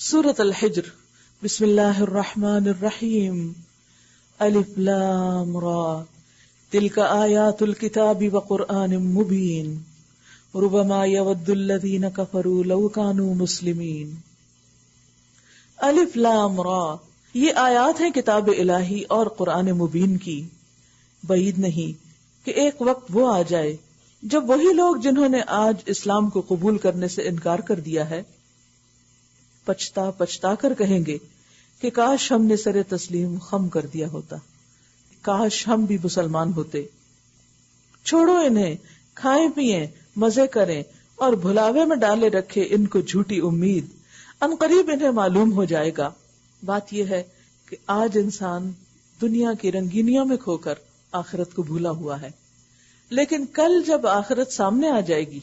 سورۃ الحجر بسم اللہ الرحمن الرحیم الف لام را تلک آیات الکتاب وقرآن مبین ربما یود الذین کفروا لو کانوا مسلمین۔ الف لام را، یہ آیات ہیں کتاب الہی اور قرآن مبین کی۔ بعید نہیں کہ ایک وقت وہ آ جائے جب وہی لوگ جنہوں نے آج اسلام کو قبول کرنے سے انکار کر دیا ہے پچھتا پچھتا کر کہیں گے کہ کاش ہم نے سر تسلیم خم کر دیا ہوتا، کاش ہم بھی مسلمان ہوتے۔ چھوڑو انہیں، کھائیں پیئیں، مزے کریں اور بھلاوے میں ڈالے رکھے ان کو جھوٹی امید، ان قریب انہیں معلوم ہو جائے گا۔ بات یہ ہے کہ آج انسان دنیا کی رنگینیوں میں کھو کر آخرت کو بھولا ہوا ہے، لیکن کل جب آخرت سامنے آ جائے گی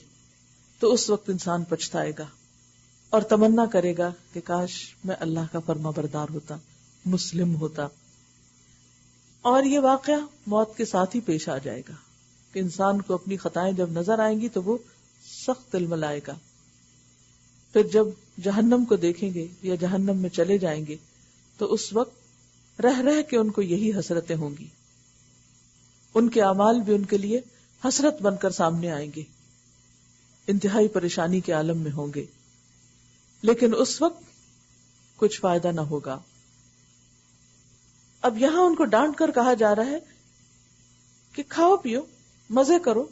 تو اس وقت انسان پچھتائے گا اور تمنا کرے گا کہ کاش میں اللہ کا فرما بردار ہوتا، مسلم ہوتا۔ اور یہ واقعہ موت کے ساتھ ہی پیش آ جائے گا کہ انسان کو اپنی خطائیں جب نظر آئیں گی تو وہ سخت تلملائے گا۔ پھر جب جہنم کو دیکھیں گے یا جہنم میں چلے جائیں گے تو اس وقت رہ رہ کے ان کو یہی حسرتیں ہوں گی، ان کے اعمال بھی ان کے لیے حسرت بن کر سامنے آئیں گے، انتہائی پریشانی کے عالم میں ہوں گے، لیکن اس وقت کچھ فائدہ نہ ہوگا۔ اب یہاں ان کو ڈانٹ کر کہا جا رہا ہے کہ کھاؤ پیو، مزے کرو،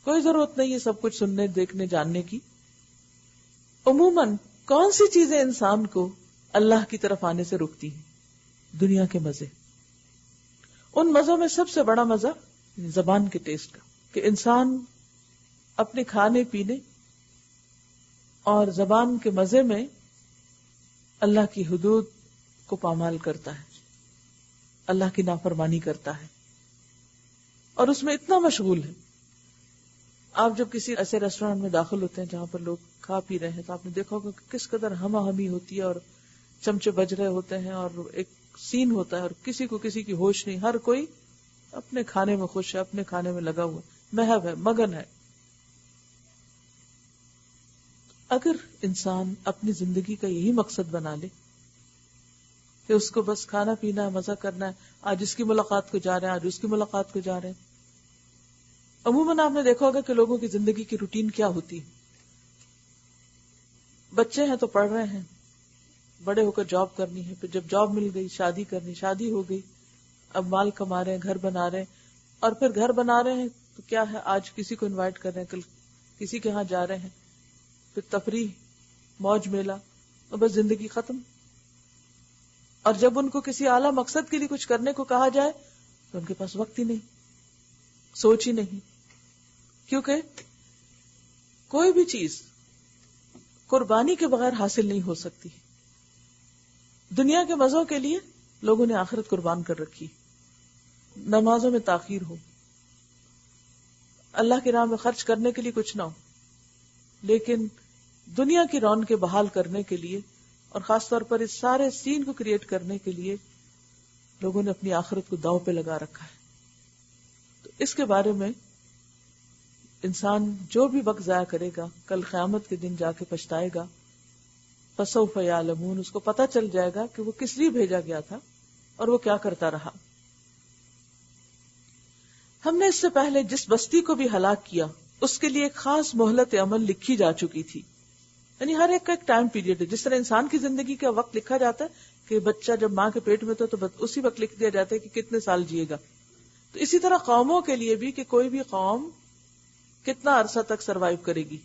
کوئی ضرورت نہیں یہ سب کچھ سننے دیکھنے جاننے کی۔ عموماً کون سی چیزیں انسان کو اللہ کی طرف آنے سے روکتی ہیں؟ دنیا کے مزے۔ ان مزوں میں سب سے بڑا مزہ زبان کے ٹیسٹ کا، کہ انسان اپنے کھانے پینے اور زبان کے مزے میں اللہ کی حدود کو پامال کرتا ہے، اللہ کی نافرمانی کرتا ہے اور اس میں اتنا مشغول ہے۔ آپ جب کسی ایسے ریسٹورینٹ میں داخل ہوتے ہیں جہاں پر لوگ کھا پی رہے ہیں تو آپ نے دیکھا ہوگا کہ کس قدر ہما ہمی ہوتی ہے اور چمچے بج رہے ہوتے ہیں اور ایک سین ہوتا ہے اور کسی کو کسی کی ہوش نہیں، ہر کوئی اپنے کھانے میں خوش ہے، اپنے کھانے میں لگا ہوا، محو ہے، مگن ہے۔ اگر انسان اپنی زندگی کا یہی مقصد بنا لے کہ اس کو بس کھانا پینا ہے، مزہ کرنا ہے، آج اس کی ملاقات کو جا رہے ہیں، آج اس کی ملاقات کو جا رہے ہیں۔ عموماً آپ نے دیکھا ہوگا کہ لوگوں کی زندگی کی روٹین کیا ہوتی ہے۔ بچے ہیں تو پڑھ رہے ہیں، بڑے ہو کر جاب کرنی ہے، پھر جب جاب مل گئی شادی کرنی، شادی ہو گئی، اب مال کما رہے ہیں، گھر بنا رہے ہیں، اور پھر گھر بنا رہے ہیں تو کیا ہے، آج کسی کو انوائٹ کر رہے ہیں، کل کسی کے ہاں جا رہے ہیں، پھر تفریح، موج میلہ، اور بس زندگی ختم۔ اور جب ان کو کسی اعلیٰ مقصد کے لیے کچھ کرنے کو کہا جائے تو ان کے پاس وقت ہی نہیں، سوچ ہی نہیں، کیونکہ کوئی بھی چیز قربانی کے بغیر حاصل نہیں ہو سکتی۔ دنیا کے مزوں کے لیے لوگوں نے آخرت قربان کر رکھی، نمازوں میں تاخیر ہو، اللہ کی راہ میں خرچ کرنے کے لیے کچھ نہ ہو، لیکن دنیا کی رونقیں بحال کرنے کے لیے اور خاص طور پر اس سارے سین کو کریٹ کرنے کے لیے لوگوں نے اپنی آخرت کو داؤ پہ لگا رکھا ہے۔ تو اس کے بارے میں انسان جو بھی وقت ضائع کرے گا کل قیامت کے دن جا کے پچھتائے گا۔ فسوف یعلمون، اس کو پتہ چل جائے گا کہ وہ کس لیے بھیجا گیا تھا اور وہ کیا کرتا رہا۔ ہم نے اس سے پہلے جس بستی کو بھی ہلاک کیا اس کے لیے ایک خاص مہلت عمل لکھی جا چکی تھی، یعنی ہر ایک کا ایک ٹائم پیریڈ ہے۔ جس طرح انسان کی زندگی کا وقت لکھا جاتا ہے کہ بچہ جب ماں کے پیٹ میں تو اسی وقت لکھ دیا جاتا ہے کہ کتنے سال جیے گا، تو اسی طرح قوموں کے لیے بھی کہ کوئی بھی قوم کتنا عرصہ تک سروائیو کرے گی،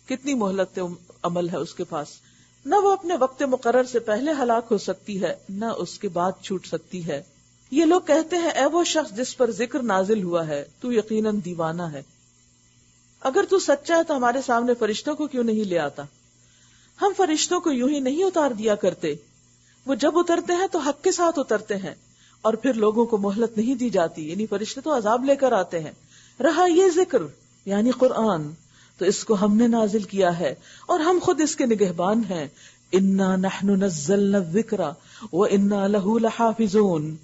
کتنی مہلت عمل ہے اس کے پاس۔ نہ وہ اپنے وقت مقرر سے پہلے ہلاک ہو سکتی ہے، نہ اس کے بعد چھوٹ سکتی ہے۔ یہ لوگ کہتے ہیں اے وہ شخص جس پر ذکر نازل ہوا ہے تو یقیناً دیوانہ ہے، اگر تو سچا ہے تو ہمارے سامنے فرشتوں کو کیوں نہیں لے آتا؟ ہم فرشتوں کو یوں ہی نہیں اتار دیا کرتے، وہ جب اترتے ہیں تو حق کے ساتھ اترتے ہیں اور پھر لوگوں کو مہلت نہیں دی جاتی، یعنی فرشتے تو عذاب لے کر آتے ہیں۔ رہا یہ ذکر یعنی قرآن تو اس کو ہم نے نازل کیا ہے اور ہم خود اس کے نگہبان ہیں۔ انا نحن نزلنا الذکر وانا له لحافظون،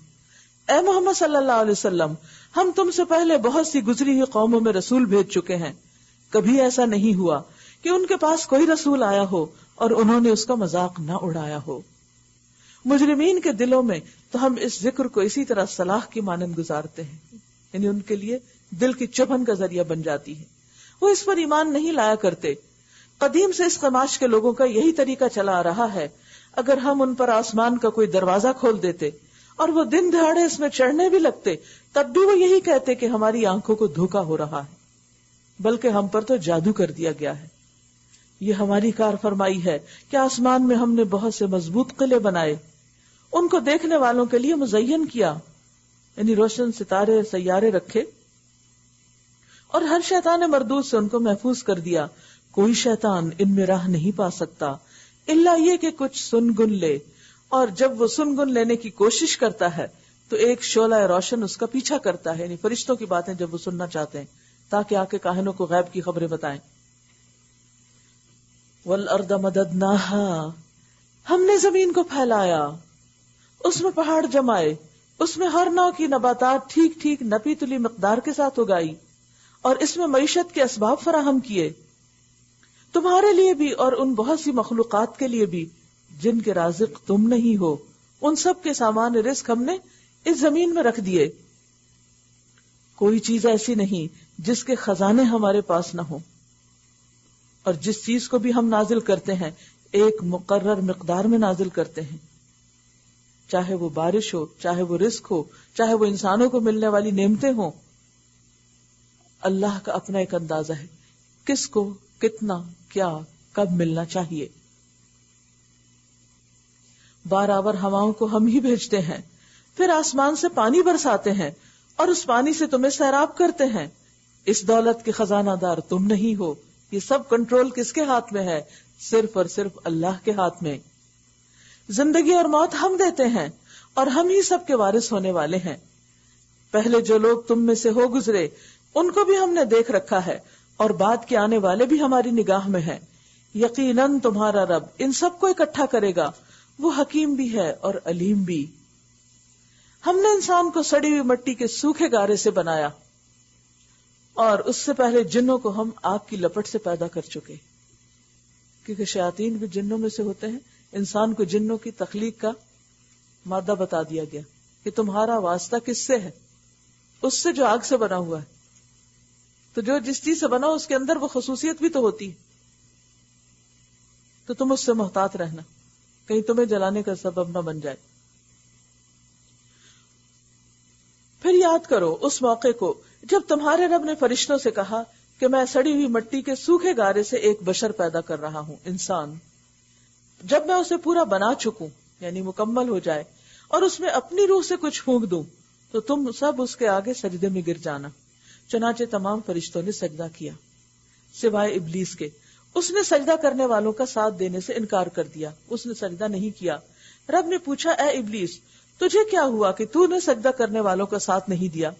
اے محمد صلی اللہ علیہ وسلم، ہم تم سے پہلے بہت سی گزری ہوئی قوموں میں رسول بھیج چکے ہیں، کبھی ایسا نہیں ہوا کہ ان کے پاس کوئی رسول آیا ہو اور انہوں نے اس کا مذاق نہ اڑایا ہو۔ مجرمین کے دلوں میں تو ہم اس ذکر کو اسی طرح صلاح کی مانند گزارتے ہیں، یعنی ان کے لیے دل کی چبھن کا ذریعہ بن جاتی ہے، وہ اس پر ایمان نہیں لایا کرتے۔ قدیم سے اس قماش کے لوگوں کا یہی طریقہ چلا آ رہا ہے، اگر ہم ان پر آسمان کا کوئی دروازہ کھول دیتے اور وہ دن دہاڑے اس میں چڑھنے بھی لگتے، تب بھی وہ یہی کہتے کہ ہماری آنکھوں کو دھوکا ہو رہا ہے، بلکہ ہم پر تو جادو کر دیا گیا ہے۔ یہ ہماری کار فرمائی ہے کہ آسمان میں ہم نے بہت سے مضبوط قلعے بنائے، ان کو دیکھنے والوں کے لیے مزین کیا، یعنی روشن ستارے سیارے رکھے، اور ہر شیطان مردود سے ان کو محفوظ کر دیا۔ کوئی شیطان ان میں راہ نہیں پا سکتا الا یہ کہ کچھ سن گن لے، اور جب وہ سن گن لینے کی کوشش کرتا ہے تو ایک شعلہ روشن اس کا پیچھا کرتا ہے، یعنی فرشتوں کی باتیں جب وہ سننا چاہتے ہیں تاکہ آ کے کاہنوں کو غیب کی خبریں بتائیں۔ وَالْأَرْضَ مَدَدْنَاهَا، ہم نے زمین کو پھیلایا، اس میں پہاڑ جمائے، اس میں ہر نوع کی نباتات ٹھیک ٹھیک نپی تلی مقدار کے ساتھ اگائی، اور اس میں معیشت کے اسباب فراہم کیے، تمہارے لیے بھی اور ان بہت سی مخلوقات کے لیے بھی جن کے رازق تم نہیں ہو، ان سب کے سامان رزق ہم نے اس زمین میں رکھ دیے۔ کوئی چیز ایسی نہیں جس کے خزانے ہمارے پاس نہ ہو، اور جس چیز کو بھی ہم نازل کرتے ہیں ایک مقرر مقدار میں نازل کرتے ہیں، چاہے وہ بارش ہو، چاہے وہ رزق ہو، چاہے وہ انسانوں کو ملنے والی نعمتیں ہوں۔ اللہ کا اپنا ایک اندازہ ہے کس کو کتنا کیا کب ملنا چاہیے۔ بارآور ہواؤں کو ہم ہی بھیجتے ہیں، پھر آسمان سے پانی برساتے ہیں اور اس پانی سے تمہیں سیراب کرتے ہیں۔ اس دولت کے خزانہ دار تم نہیں ہو، یہ سب کنٹرول کس کے ہاتھ میں ہے؟ صرف اور صرف اللہ کے ہاتھ میں۔ زندگی اور موت ہم دیتے ہیں اور ہم ہی سب کے وارث ہونے والے ہیں۔ پہلے جو لوگ تم میں سے ہو گزرے ان کو بھی ہم نے دیکھ رکھا ہے، اور بعد کے آنے والے بھی ہماری نگاہ میں ہیں۔ یقیناً تمہارا رب ان سب کو اکٹھا کرے گا، وہ حکیم بھی ہے اور علیم بھی۔ ہم نے انسان کو سڑی ہوئی مٹی کے سوکھے گارے سے بنایا، اور اس سے پہلے جنوں کو ہم آگ کی لپٹ سے پیدا کر چکے، کیونکہ شیاطین بھی جنوں میں سے ہوتے ہیں۔ انسان کو جنوں کی تخلیق کا مادہ بتا دیا گیا کہ تمہارا واسطہ کس سے ہے؟ اس سے جو آگ سے بنا ہوا ہے۔ تو جو جس چیز سے بنا اس کے اندر وہ خصوصیت بھی تو ہوتی ہے، تو تم اس سے محتاط رہنا، کہیں تمہیں جلانے کا سبب نہ بن جائے۔ پھر یاد کرو اس موقع کو جب تمہارے رب نے فرشتوں سے کہا کہ میں سڑی ہوئی مٹی کے سوکھے گارے سے ایک بشر پیدا کر رہا ہوں، انسان۔ جب میں اسے پورا بنا چکوں، یعنی مکمل ہو جائے، اور اس میں اپنی روح سے کچھ پھونک دوں، تو تم سب اس کے آگے سجدے میں گر جانا۔ چنانچہ تمام فرشتوں نے سجدہ کیا سوائے ابلیس کے۔ اس نے سجدہ کرنے والوں کا ساتھ دینے سے انکار کر دیا، اس نے سجدہ نہیں کیا۔ رب نے پوچھا، اے ابلیس، تجھے کیا ہوا کہ تو نے سجدہ کرنے والوں کا ساتھ نہیں دیا؟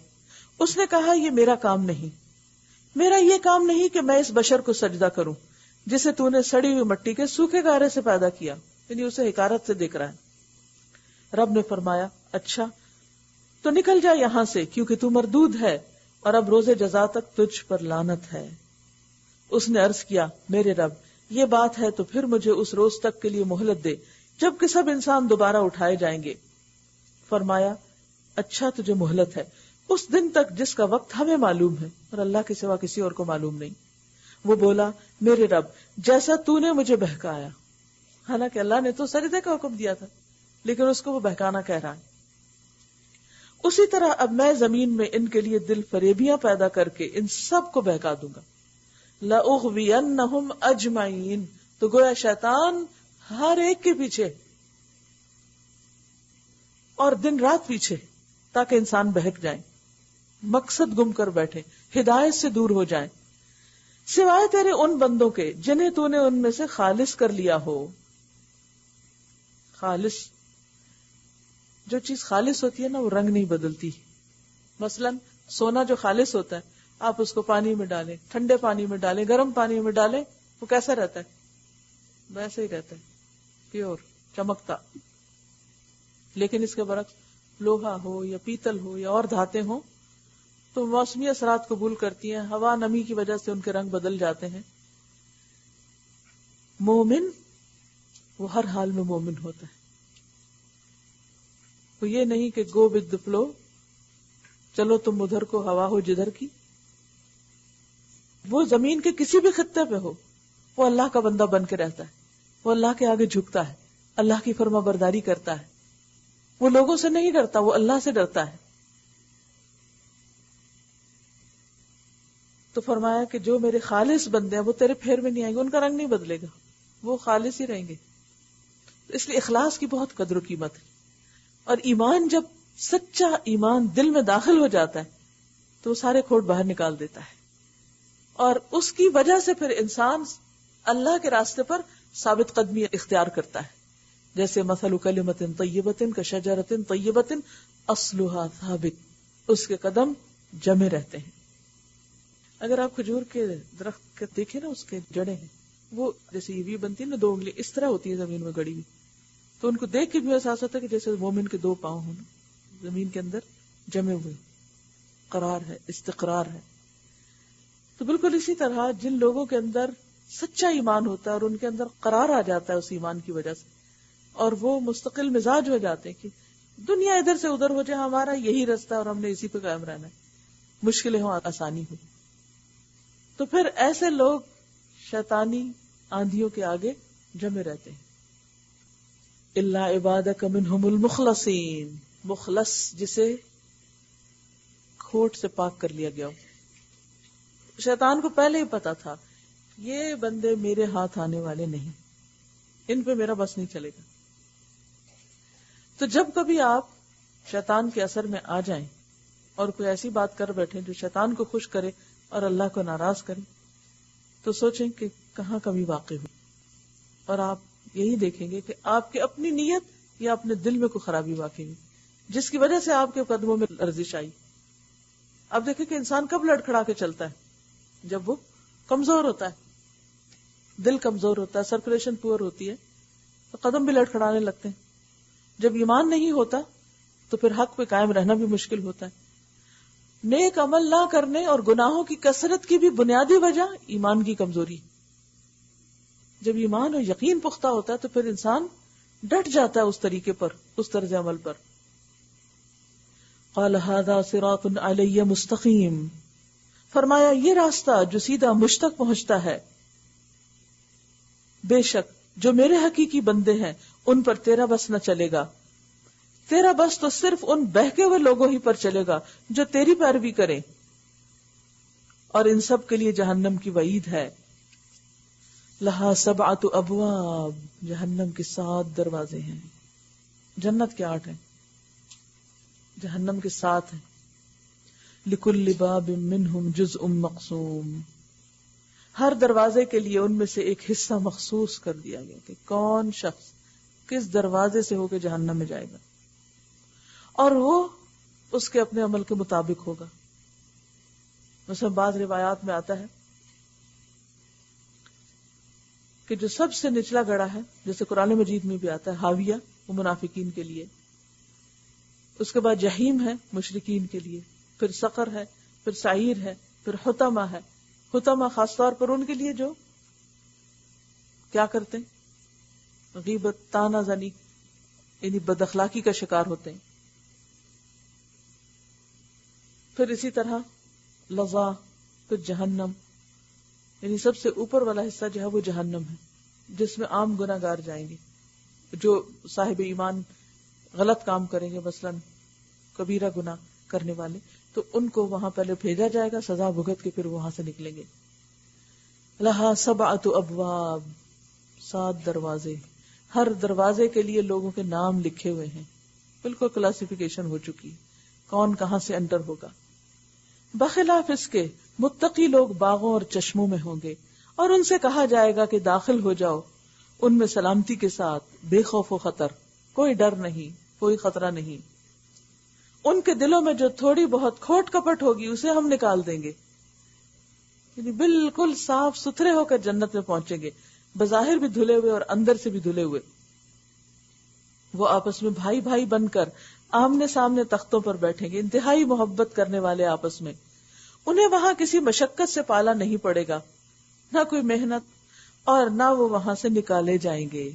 اس نے کہا، یہ میرا کام نہیں، میرا یہ کام نہیں کہ میں اس بشر کو سجدہ کروں جسے تو نے سڑی ہوئی مٹی کے سوکھے گارے سے پیدا کیا، یعنی اسے حقارت سے دیکھ رہا ہے۔ رب نے فرمایا، اچھا تو نکل جا یہاں سے، کیونکہ تو مردود ہے اور اب روز جزا تک تجھ پر لعنت ہے۔ اس نے عرض کیا، میرے رب یہ بات ہے تو پھر مجھے اس روز تک کے لیے مہلت دے جب کہ سب انسان دوبارہ اٹھائے جائیں گے۔ فرمایا، اچھا تجھے مہلت ہے اس دن تک جس کا وقت ہمیں معلوم ہے اور اللہ کے سوا کسی اور کو معلوم نہیں۔ وہ بولا، میرے رب جیسا تو نے مجھے بہکایا، حالانکہ اللہ نے تو سجدے کا حکم دیا تھا، لیکن اس کو وہ بہکانا کہہ رہا ہے، اسی طرح اب میں زمین میں ان کے لیے دل فریبیاں پیدا کر کے ان سب کو بہکا دوں گا۔ لَأُغْوِيَنَّهُمْ أَجْمَعِينَ، تو گویا شیطان ہر ایک کے پیچھے اور دن رات پیچھے، تاکہ انسان بہک جائیں، مقصد گم کر بیٹھے، ہدایت سے دور ہو جائیں، سوائے تیرے ان بندوں کے جنہیں تو نے ان میں سے خالص کر لیا ہو۔ خالص، جو چیز خالص ہوتی ہے نا وہ رنگ نہیں بدلتی۔ مثلا سونا جو خالص ہوتا ہے، آپ اس کو پانی میں ڈالیں، ٹھنڈے پانی میں ڈالیں، گرم پانی میں ڈالیں، وہ کیسا رہتا ہے؟ ویسے ہی رہتا ہے، پیور، چمکتا۔ لیکن اس کے برعکس لوہا ہو یا پیتل ہو یا اور دھاتیں ہوں تو موسمی اثرات قبول کرتی ہیں، ہوا نمی کی وجہ سے ان کے رنگ بدل جاتے ہیں۔ مومن وہ ہر حال میں مومن ہوتا ہے. وہ یہ نہیں کہ گو ود the flow، چلو تم ادھر کو ہوا ہو جدھر کی. وہ زمین کے کسی بھی خطے پہ ہو، وہ اللہ کا بندہ بن کے رہتا ہے، وہ اللہ کے آگے جھکتا ہے، اللہ کی فرما برداری کرتا ہے. وہ لوگوں سے نہیں ڈرتا، وہ اللہ سے ڈرتا ہے. تو فرمایا کہ جو میرے خالص بندے ہیں وہ تیرے پھیر میں نہیں آئیں گے، ان کا رنگ نہیں بدلے گا، وہ خالص ہی رہیں گے. اس لیے اخلاص کی بہت قدر و قیمت ہے. اور ایمان جب سچا ایمان دل میں داخل ہو جاتا ہے تو وہ سارے کھوٹ باہر نکال دیتا ہے، اور اس کی وجہ سے پھر انسان اللہ کے راستے پر ثابت قدمی اختیار کرتا ہے. جیسے مثل کلمۃ طیبۃ کشجرۃ طیبۃ اصلها ثابت، اس کے قدم جمے رہتے ہیں. اگر آپ کھجور کے درخت کے دیکھیں نا، اس کے جڑیں ہیں وہ جیسے یہ بھی بنتی ہے نا 2 انگلی اس طرح ہوتی ہے زمین میں گڑی ہوئی، تو ان کو دیکھ کے بھی احساس ہوتا ہے کہ جیسے مومن کے 2 پاؤں ہوں زمین کے اندر جمے ہوئے، قرار ہے، استقرار ہے. تو بالکل اسی طرح جن لوگوں کے اندر سچا ایمان ہوتا ہے اور ان کے اندر قرار آ جاتا ہے اس ایمان کی وجہ سے، اور وہ مستقل مزاج ہو جاتے ہیں کہ دنیا ادھر سے ادھر ہو جائے، ہمارا یہی راستہ اور ہم نے اسی پہ قائم رہنا ہے، مشکلیں ہوں آسانی ہو، تو پھر ایسے لوگ شیطانی آندھیوں کے آگے جمے رہتے ہیں. الا عبادک منہم المخلصین، مخلص جسے کھوٹ سے پاک کر لیا گیا ہو. شیطان کو پہلے ہی پتا تھا یہ بندے میرے ہاتھ آنے والے نہیں، ان پہ میرا بس نہیں چلے گا. تو جب کبھی آپ شیطان کے اثر میں آ جائیں اور کوئی ایسی بات کر بیٹھیں جو شیطان کو خوش کرے اور اللہ کو ناراض کرے، تو سوچیں کہ کہاں کمی واقع ہوئی، اور آپ یہی دیکھیں گے کہ آپ کی اپنی نیت یا اپنے دل میں کوئی خرابی واقع ہوئی جس کی وجہ سے آپ کے قدموں میں لرزش آئی. آپ دیکھیں کہ انسان کب لڑکھڑا کے چلتا ہے؟ جب وہ کمزور ہوتا ہے، دل کمزور ہوتا ہے، سرکولیشن پور ہوتی ہے تو قدم بھی لڑکھڑانے لگتے ہیں. جب ایمان نہیں ہوتا تو پھر حق پہ قائم رہنا بھی مشکل ہوتا ہے. نیک عمل نہ کرنے اور گناہوں کی کثرت کی بھی بنیادی وجہ ایمان کی کمزوری. جب ایمان اور یقین پختہ ہوتا ہے تو پھر انسان ڈٹ جاتا ہے اس طریقے پر، اس طرز عمل پر. قال هذا صراط علی مستقیم، فرمایا یہ راستہ جو سیدھا مجھ تک پہنچتا ہے، بے شک جو میرے حقیقی بندے ہیں ان پر تیرا بس نہ چلے گا. تیرا بس تو صرف ان بہکے ہوئے لوگوں ہی پر چلے گا جو تیری پیروی کریں، اور ان سب کے لیے جہنم کی وعید ہے. لہا 7 ابواب، جہنم کے 7 دروازے ہیں. جنت کے 8 ہیں، جہنم کے 7 ہیں. لکل باب منہم جزء مقسوم، ہر دروازے کے لیے ان میں سے ایک حصہ مخصوص کر دیا گیا کہ کون شخص کس دروازے سے ہو کے جہنم میں جائے گا، اور وہ اس کے اپنے عمل کے مطابق ہوگا. مثلا بعض روایات میں آتا ہے کہ جو سب سے نچلا گڑا ہے، جیسے قرآن مجید میں بھی آتا ہے، حاویہ وہ منافقین کے لیے، اس کے بعد جہیم ہے مشرکین کے لیے، پھر سقر ہے، پھر سعیر ہے، پھر حطمہ ہے. حطمہ خاص طور پر ان کے لیے جو کیا کرتے ہیں، غیبت، طعنہ زنی، یعنی بد اخلاقی کا شکار ہوتے ہیں. پھر اسی طرح لظا، پھر جہنم، یعنی سب سے اوپر والا حصہ جو ہے وہ جہنم ہے، جس میں عام گناہ گار جائیں گے. جو صاحب ایمان غلط کام کریں گے، مثلا کبیرہ گناہ کرنے والے، تو ان کو وہاں پہلے بھیجا جائے گا سزا بھگت کے، پھر وہاں سے نکلیں گے. لہا 7 ابواب، 7 دروازے، ہر دروازے کے لیے لوگوں کے نام لکھے ہوئے ہیں، بالکل کلاسیفیکیشن ہو چکی، کون کہاں سے انٹر ہوگا. بخلاف اس کے متقی لوگ باغوں اور چشموں میں ہوں گے، اور ان سے کہا جائے گا کہ داخل ہو جاؤ ان میں سلامتی کے ساتھ، بے خوف و خطر، کوئی ڈر نہیں، کوئی خطرہ نہیں. ان کے دلوں میں جو تھوڑی بہت کھوٹ کپٹ ہوگی اسے ہم نکال دیں گے، یعنی بالکل صاف ستھرے ہو کر جنت میں پہنچیں گے، بظاہر بھی دھلے ہوئے اور اندر سے بھی دھلے ہوئے. وہ آپس میں بھائی بھائی بن کر آمنے سامنے تختوں پر بیٹھیں گے، انتہائی محبت کرنے والے آپس میں. انہیں وہاں کسی مشقت سے پالا نہیں پڑے گا، نہ کوئی محنت، اور نہ وہ وہاں سے نکالے جائیں گے.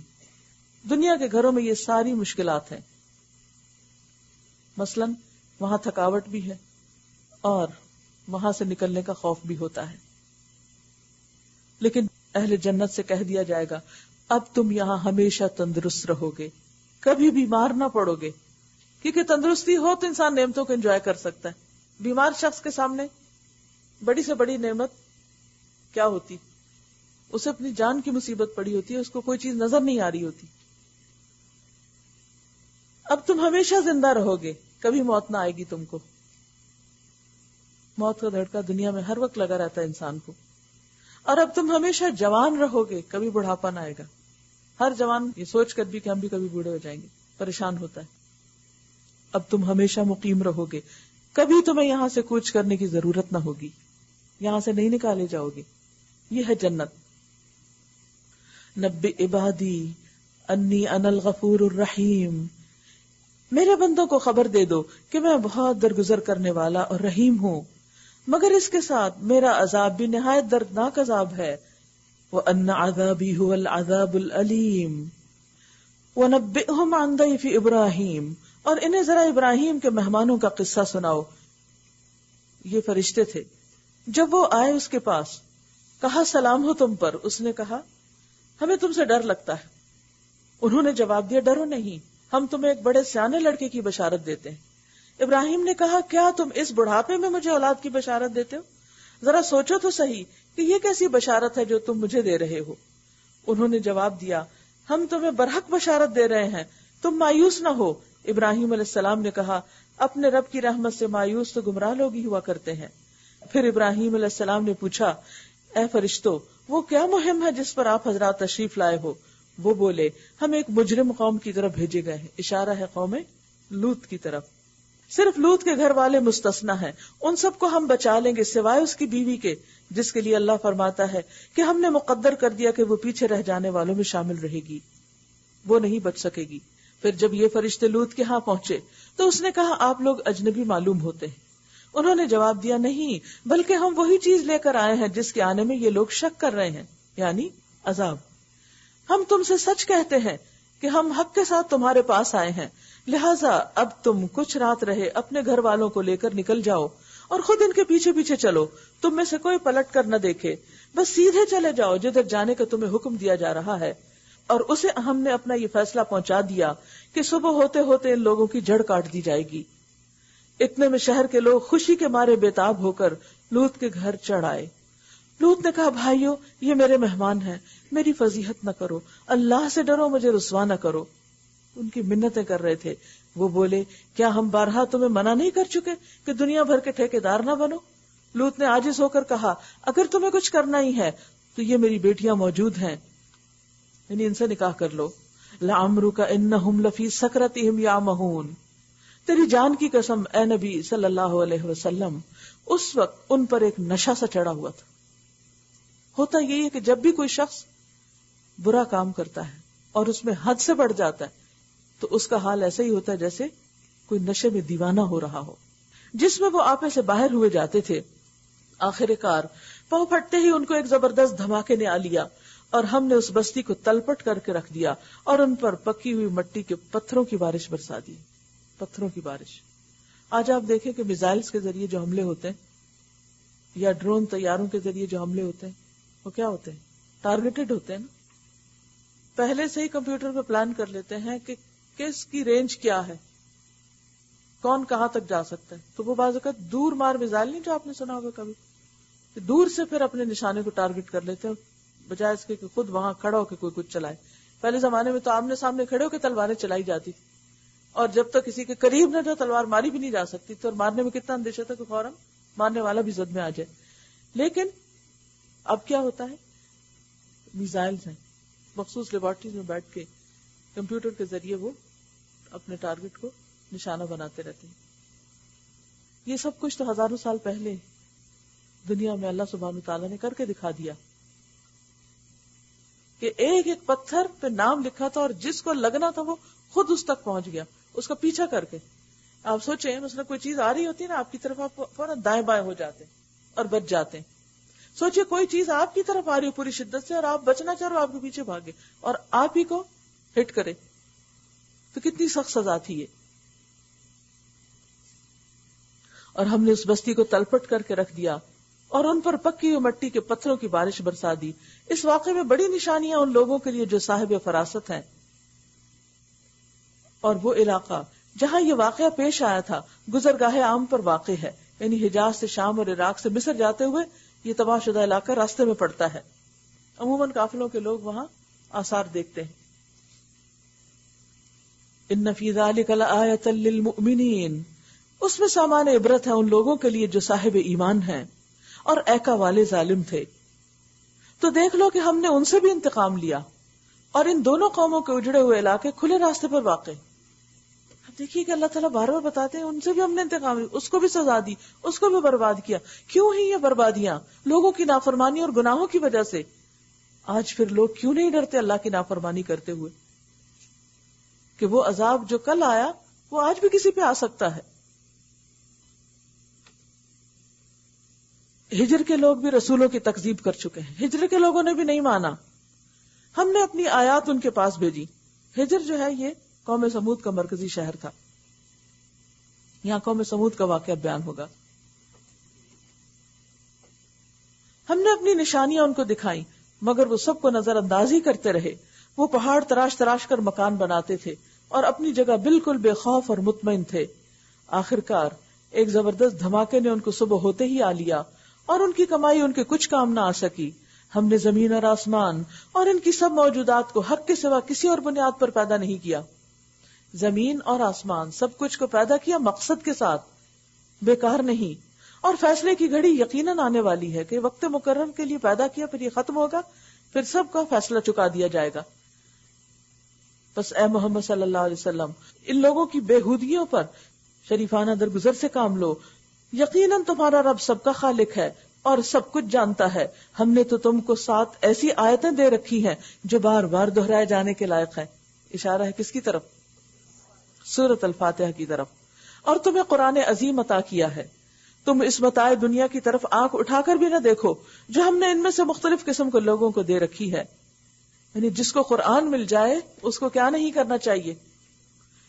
دنیا کے گھروں میں یہ ساری مشکلات ہیں. مثلاً وہاں تھکاوٹ بھی ہے اور وہاں سے نکلنے کا خوف بھی ہوتا ہے. لیکن اہل جنت سے کہہ دیا جائے گا اب تم یہاں ہمیشہ تندرست رہو گے، کبھی بیمار نہ پڑو گے، کیونکہ تندرستی ہو تو انسان نعمتوں کو انجوائے کر سکتا ہے. بیمار شخص کے سامنے بڑی سے بڑی نعمت کیا ہوتی؟ اسے اپنی جان کی مصیبت پڑی ہوتی ہے، اس کو کوئی چیز نظر نہیں آ رہی ہوتی. اب تم ہمیشہ زندہ رہو گے، کبھی موت نہ آئے گی تم کو. موت کا دھڑکا دنیا میں ہر وقت لگا رہتا ہے انسان کو. اور اب تم ہمیشہ جوان رہو گے، کبھی بڑھاپا نہ آئے گا. ہر جوان یہ سوچ کر بھی کہ ہم بھی کبھی بوڑھے ہو جائیں گے پریشان ہوتا ہے. اب تم ہمیشہ مقیم رہو گے، کبھی تمہیں یہاں سے کوچ کرنے کی ضرورت نہ ہوگی، یہاں سے نہیں نکالے جاؤ گے. یہ ہے جنت. نبئ عبادی انی انا الغفور الرحیم، میرے بندوں کو خبر دے دو کہ میں بہت درگزر کرنے والا اور رحیم ہوں، مگر اس کے ساتھ میرا عذاب بھی نہایت دردناک عذاب ہے. وَأَنَّ عَذَابِي هُوَ الْعَذَابُ الْأَلِيمُ وَنَبِّئْهُمْ عَنْ ضَيْفِ إِبْرَاهِيمَ، اور انہیں ذرا ابراہیم کے مہمانوں کا قصہ سناؤ. یہ فرشتے تھے، جب وہ آئے اس کے پاس کہا سلام ہو تم پر. اس نے کہا ہمیں تم سے ڈر لگتا ہے. انہوں نے جواب دیا ڈرو نہیں، ہم تمہیں ایک بڑے سیانے لڑکے کی بشارت دیتے ہیں. ابراہیم نے کہا کیا تم اس بڑھاپے میں مجھے اولاد کی بشارت دیتے ہو؟ ذرا سوچو تو صحیح کہ یہ کیسی بشارت ہے جو تم مجھے دے رہے ہو. انہوں نے جواب دیا ہم تمہیں برحق بشارت دے رہے ہیں، تم مایوس نہ ہو. ابراہیم علیہ السلام نے کہا اپنے رب کی رحمت سے مایوس تو گمراہ لوگ ہی ہوا کرتے ہیں. پھر ابراہیم علیہ السلام نے پوچھا اے فرشتو وہ کیا مہم ہے جس پر آپ حضرات تشریف لائے ہو؟ وہ بولے ہم ایک مجرم قوم کی طرف بھیجے گئے ہیں. اشارہ ہے قوم لوط کی طرف. صرف لوط کے گھر والے مستثنا ہیں، ان سب کو ہم بچا لیں گے سوائے اس کی بیوی کے، جس کے لیے اللہ فرماتا ہے کہ ہم نے مقدر کر دیا کہ وہ پیچھے رہ جانے والوں میں شامل رہے گی، وہ نہیں بچ سکے گی. پھر جب یہ فرشتے لوط کے ہاں پہنچے تو اس نے کہا آپ لوگ اجنبی معلوم ہوتے ہیں. انہوں نے جواب دیا نہیں، بلکہ ہم وہی چیز لے کر آئے ہیں جس کے آنے میں یہ لوگ شک کر رہے ہیں، یعنی عذاب. ہم تم سے سچ کہتے ہیں کہ ہم حق کے ساتھ تمہارے پاس آئے ہیں، لہٰذا اب تم کچھ رات رہے اپنے گھر والوں کو لے کر نکل جاؤ اور خود ان کے پیچھے پیچھے چلو. تم میں سے کوئی پلٹ کر نہ دیکھے، بس سیدھے چلے جاؤ جدھر جانے کا تمہیں حکم دیا جا رہا ہے. اور اسے ہم نے اپنا یہ فیصلہ پہنچا دیا کہ صبح ہوتے ہوتے ان لوگوں کی جڑ کاٹ دی جائے گی. اتنے میں شہر کے لوگ خوشی کے مارے بےتاب ہو کر لوط کے گھر چڑھ آئے. لوط نے کہا بھائیو یہ میرے مہمان ہیں، میری فضیحت نہ کرو، اللہ سے ڈرو، مجھے رسوا نہ کرو. ان کی منتیں کر رہے تھے. وہ بولے کیا ہم بارہا تمہیں منع نہیں کر چکے کہ دنیا بھر کے ٹھیکیدار نہ بنو؟ لوط نے عاجز ہو کر کہا اگر تمہیں کچھ کرنا ہی ہے تو یہ میری بیٹیاں موجود ہیں، یعنی ان سے نکاح کر لو. لعمرک انہم لفی سکرتہم یعمہون، تیری جان کی قسم اے نبی صلی اللہ علیہ وسلم، اس وقت ان پر ایک نشہ سا چڑھا ہوا تھا. ہوتا یہی ہے کہ جب بھی کوئی شخص برا کام کرتا ہے اور اس میں حد سے بڑھ جاتا ہے تو اس کا حال ایسا ہی ہوتا ہے جیسے کوئی نشے میں دیوانہ ہو رہا ہو. جس میں وہ آپے سے باہر ہوئے جاتے تھے، آخر کار پاؤں پھٹتے ہی ان کو ایک زبردست دھماکے نے آ لیا اور ہم نے اس بستی کو تلپٹ کر کے رکھ دیا اور ان پر پکی ہوئی مٹی کے پتھروں کی بارش برسا دی. پتھروں کی بارش. آج آپ دیکھیں کہ میزائلز کے ذریعے جو حملے ہوتے ہیں یا ڈرون طیاروں کے ذریعے جو حملے ہوتے ہیں وہ کیا ہوتے ہیں؟ ٹارگیٹڈ ہوتے ہیں نا. پہلے سے ہی کمپیوٹر پہ پلان کر لیتے ہیں کہ کس کی رینج کیا ہے، کون کہاں تک جا سکتا ہے. تو وہ بعض اوقات دور مار میزائل نہیں جو آپ نے سنا ہوگا کبھی، کہ دور سے پھر اپنے نشانے کو ٹارگٹ کر لیتے ہیں بجائے اس کے کہ خود وہاں کھڑا ہو کے کوئی کچھ چلائے. پہلے زمانے میں تو آمنے سامنے کھڑے ہو کے تلواریں چلائی جاتی تھی اور جب تک کسی کے قریب نہ جو تلوار ماری بھی نہیں جا سکتی تھی، اور مارنے میں کتنا اندیشہ تھا کہ فوراً مارنے والا بھی زد میں آ جائے. لیکن اب کیا ہوتا ہے، میزائلز ہیں، مخصوص لیبارٹریز میں بیٹھ کے کمپیوٹر کے ذریعے وہ اپنے ٹارگٹ کو نشانہ بناتے رہتے ہیں. یہ سب کچھ تو ہزاروں سال پہلے دنیا میں اللہ سبحانہ تعالیٰ نے کر کے دکھا دیا کہ ایک ایک پتھر پہ نام لکھا تھا اور جس کو لگنا تھا وہ خود اس تک پہنچ گیا اس کا پیچھا کر کے. آپ سوچیں مثلا کوئی چیز آ رہی ہوتی ہے نا آپ کی طرف، آپ فوراً دائیں بائیں ہو جاتے اور بچ جاتے ہیں. سوچئے کوئی چیز آپ کی طرف آ رہی ہو پوری شدت سے اور آپ بچنا چاہ رہے ہو، آپ کے پیچھے بھاگے اور آپ ہی کو ہٹ کرے تو کتنی سخت سزا تھی یہ. اور ہم نے اس بستی کو تلپٹ کر کے رکھ دیا اور ان پر پکی ہوئی مٹی کے پتھروں کی بارش برسا دی. اس واقعے میں بڑی نشانیاں ان لوگوں کے لیے جو صاحب فراست ہیں. اور وہ علاقہ جہاں یہ واقعہ پیش آیا تھا گزرگاہ عام پر واقع ہے، یعنی حجاز سے شام اور عراق سے مصر جاتے ہوئے یہ تباہ شدہ علاقہ راستے میں پڑتا ہے. عموماً قافلوں کے لوگ وہاں آثار دیکھتے ہیں. ان فی ذلک لآیۃ للمؤمنین، اس میں سامان عبرت ہے ان لوگوں کے لیے جو صاحب ایمان ہیں. اور ایکا والے ظالم تھے تو دیکھ لو کہ ہم نے ان سے بھی انتقام لیا، اور ان دونوں قوموں کے اجڑے ہوئے علاقے کھلے راستے پر واقع. دیکھیے کہ اللہ تعالیٰ بار بار بتاتے ہیں ان سے بھی ہم نے انتقام لیا، اس کو بھی سزا دی، اس کو بھی برباد کیا. کیوں ہی یہ بربادیاں؟ لوگوں کی نافرمانی اور گناہوں کی وجہ سے. آج پھر لوگ کیوں نہیں ڈرتے اللہ کی نافرمانی کرتے ہوئے کہ وہ عذاب جو کل آیا وہ آج بھی کسی پہ آ سکتا ہے. ہجر کے لوگ بھی رسولوں کی تکذیب کر چکے ہیں، ہجر کے لوگوں نے بھی نہیں مانا. ہم نے اپنی آیات ان کے پاس بھیجی. ہجر جو ہے یہ قوم سمود کا مرکزی شہر تھا. یہاں قوم سمود کا واقعہ بیان ہوگا. ہم نے اپنی نشانیاں ان کو دکھائیں مگر وہ سب کو نظر انداز ہی کرتے رہے. وہ پہاڑ تراش تراش کر مکان بناتے تھے اور اپنی جگہ بالکل بے خوف اور مطمئن تھے. آخرکار ایک زبردست دھماکے نے ان کو صبح ہوتے ہی آ لیا اور ان کی کمائی ان کے کچھ کام نہ آ سکی. ہم نے زمین اور آسمان اور ان کی سب موجودات کو حق کے سوا کسی اور بنیاد پر پیدا نہیں کیا. زمین اور آسمان سب کچھ کو پیدا کیا مقصد کے ساتھ، بیکار نہیں. اور فیصلے کی گھڑی یقیناً آنے والی ہے کہ وقت مقرر کے لیے پیدا کیا، پھر یہ ختم ہوگا، پھر سب کا فیصلہ چکا دیا جائے گا. بس اے محمد صلی اللہ علیہ وسلم ان لوگوں کی بےہودگیوں پر شریفانہ درگزر سے کام لو. یقیناً تمہارا رب سب کا خالق ہے اور سب کچھ جانتا ہے. ہم نے تو تم کو 7 ایسی آیتیں دے رکھی ہیں جو بار بار دہرائے جانے کے لائق ہیں. اشارہ ہے کس کی طرف؟ سورۃ الفاتحہ کی طرف. اور تمہیں قرآن عظیم عطا کیا ہے، تم اس متاع دنیا کی طرف آنکھ اٹھا کر بھی نہ دیکھو جو ہم نے ان میں سے مختلف قسم کے لوگوں کو دے رکھی ہے. یعنی جس کو قرآن مل جائے اس کو کیا نہیں کرنا چاہیے؟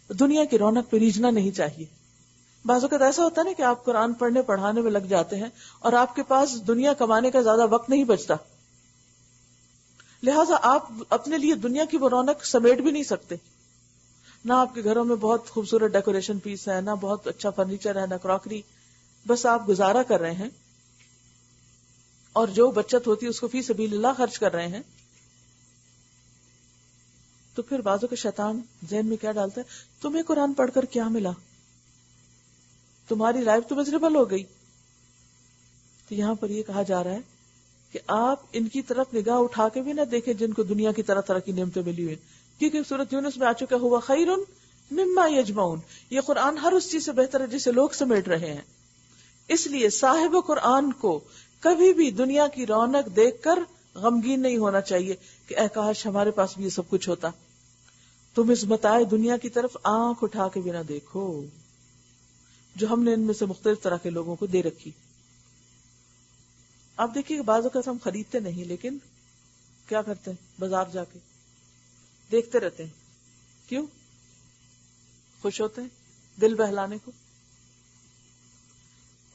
دنیا کی رونق پہ ریجھنا نہیں چاہیے. بعض اوقات ایسا ہوتا ہے نا کہ آپ قرآن پڑھنے پڑھانے میں لگ جاتے ہیں اور آپ کے پاس دنیا کمانے کا زیادہ وقت نہیں بچتا، لہٰذا آپ اپنے لیے دنیا کی وہ رونق سمیٹ بھی نہیں سکتے. نہ آپ کے گھروں میں بہت خوبصورت ڈیکوریشن پیس ہے، نہ بہت اچھا فرنیچر ہے، نہ کراکری. بس آپ گزارا کر رہے ہیں اور جو بچت ہوتی ہے اس کو فی سبیل اللہ خرچ کر رہے ہیں. تو پھر بعضوں کے شیطان ذہن میں کیا ڈالتا ہے؟ تمہیں قرآن پڑھ کر کیا ملا؟ تمہاری لائف تو مزریبل ہو گئی. تو یہاں پر یہ کہا جا رہا ہے کہ آپ ان کی طرف نگاہ اٹھا کے بھی نہ دیکھیں جن کو دنیا کی طرح طرح کی نعمتیں ملی ہوئی، کیونکہ سورۃ یونس میں آ چکا ہوا خیر مما یجمعون. یہ قرآن ہر اس چیز سے بہتر ہے جسے لوگ سمیٹ رہے ہیں. اس لیے صاحب قرآن کو کبھی بھی دنیا کی رونق دیکھ کر غمگین نہیں ہونا چاہیے کہ اے کاش ہمارے پاس بھی یہ سب کچھ ہوتا. تم اس متاع دنیا کی طرف آنکھ اٹھا کے بھی نہ دیکھو جو ہم نے ان میں سے مختلف طرح کے لوگوں کو دے رکھی. آپ دیکھیے کہ بعض اوقات ہم خریدتے نہیں لیکن کیا کرتے ہیں؟ بازار جا کے دیکھتے رہتے ہیں. کیوں؟ خوش ہوتے ہیں دل بہلانے کو،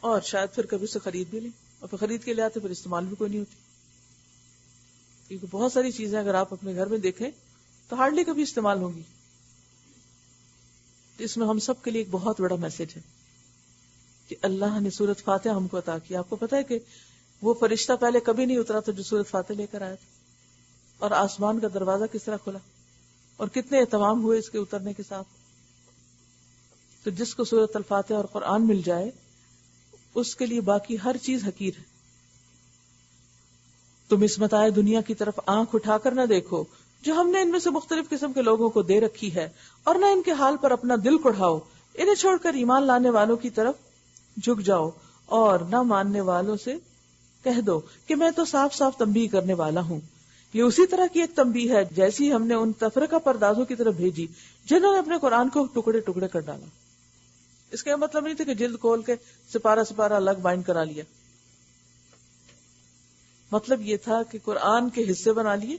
اور شاید پھر کبھی سے خرید بھی نہیں، اور پھر خرید کے لے آتے پھر استعمال بھی کوئی نہیں ہوتی. کیونکہ بہت ساری چیزیں اگر آپ اپنے گھر میں دیکھیں تو ہارڈلی کبھی استعمال ہوگی. اس میں ہم سب کے لیے ایک بہت بڑا میسج ہے کہ اللہ نے سورۃ فاتحہ ہم کو عطا کیا. آپ کو پتا ہے کہ وہ فرشتہ پہلے کبھی نہیں اترا تھا جو سورۃ فاتحہ لے کر آیا تھا، اور آسمان کا دروازہ کس طرح کھلا اور کتنے اہتمام ہوئے اس کے اترنے کے ساتھ. تو جس کو سورۃ الفاتحہ اور قرآن مل جائے اس کے لیے باقی ہر چیز حقیر ہے. تم اس متاع دنیا کی طرف آنکھ اٹھا کر نہ دیکھو جو ہم نے ان میں سے مختلف قسم کے لوگوں کو دے رکھی ہے، اور نہ ان کے حال پر اپنا دل کڑھاؤ. انہیں چھوڑ کر ایمان لانے والوں کی طرف جھک جاؤ اور نہ ماننے والوں سے کہہ دو کہ میں تو صاف صاف تنبیہ کرنے والا ہوں. یہ اسی طرح کی ایک تنبیہ ہے جیسی ہم نے ان تفرقہ پردازوں کی طرف بھیجی جنہوں نے اپنے قرآن کو ٹکڑے ٹکڑے کر ڈالا. اس کا مطلب نہیں تھا کہ جلد کھول کے سپارہ سپارہ الگ بائنڈ کرا لیا. مطلب یہ تھا کہ قرآن کے حصے بنا لیے،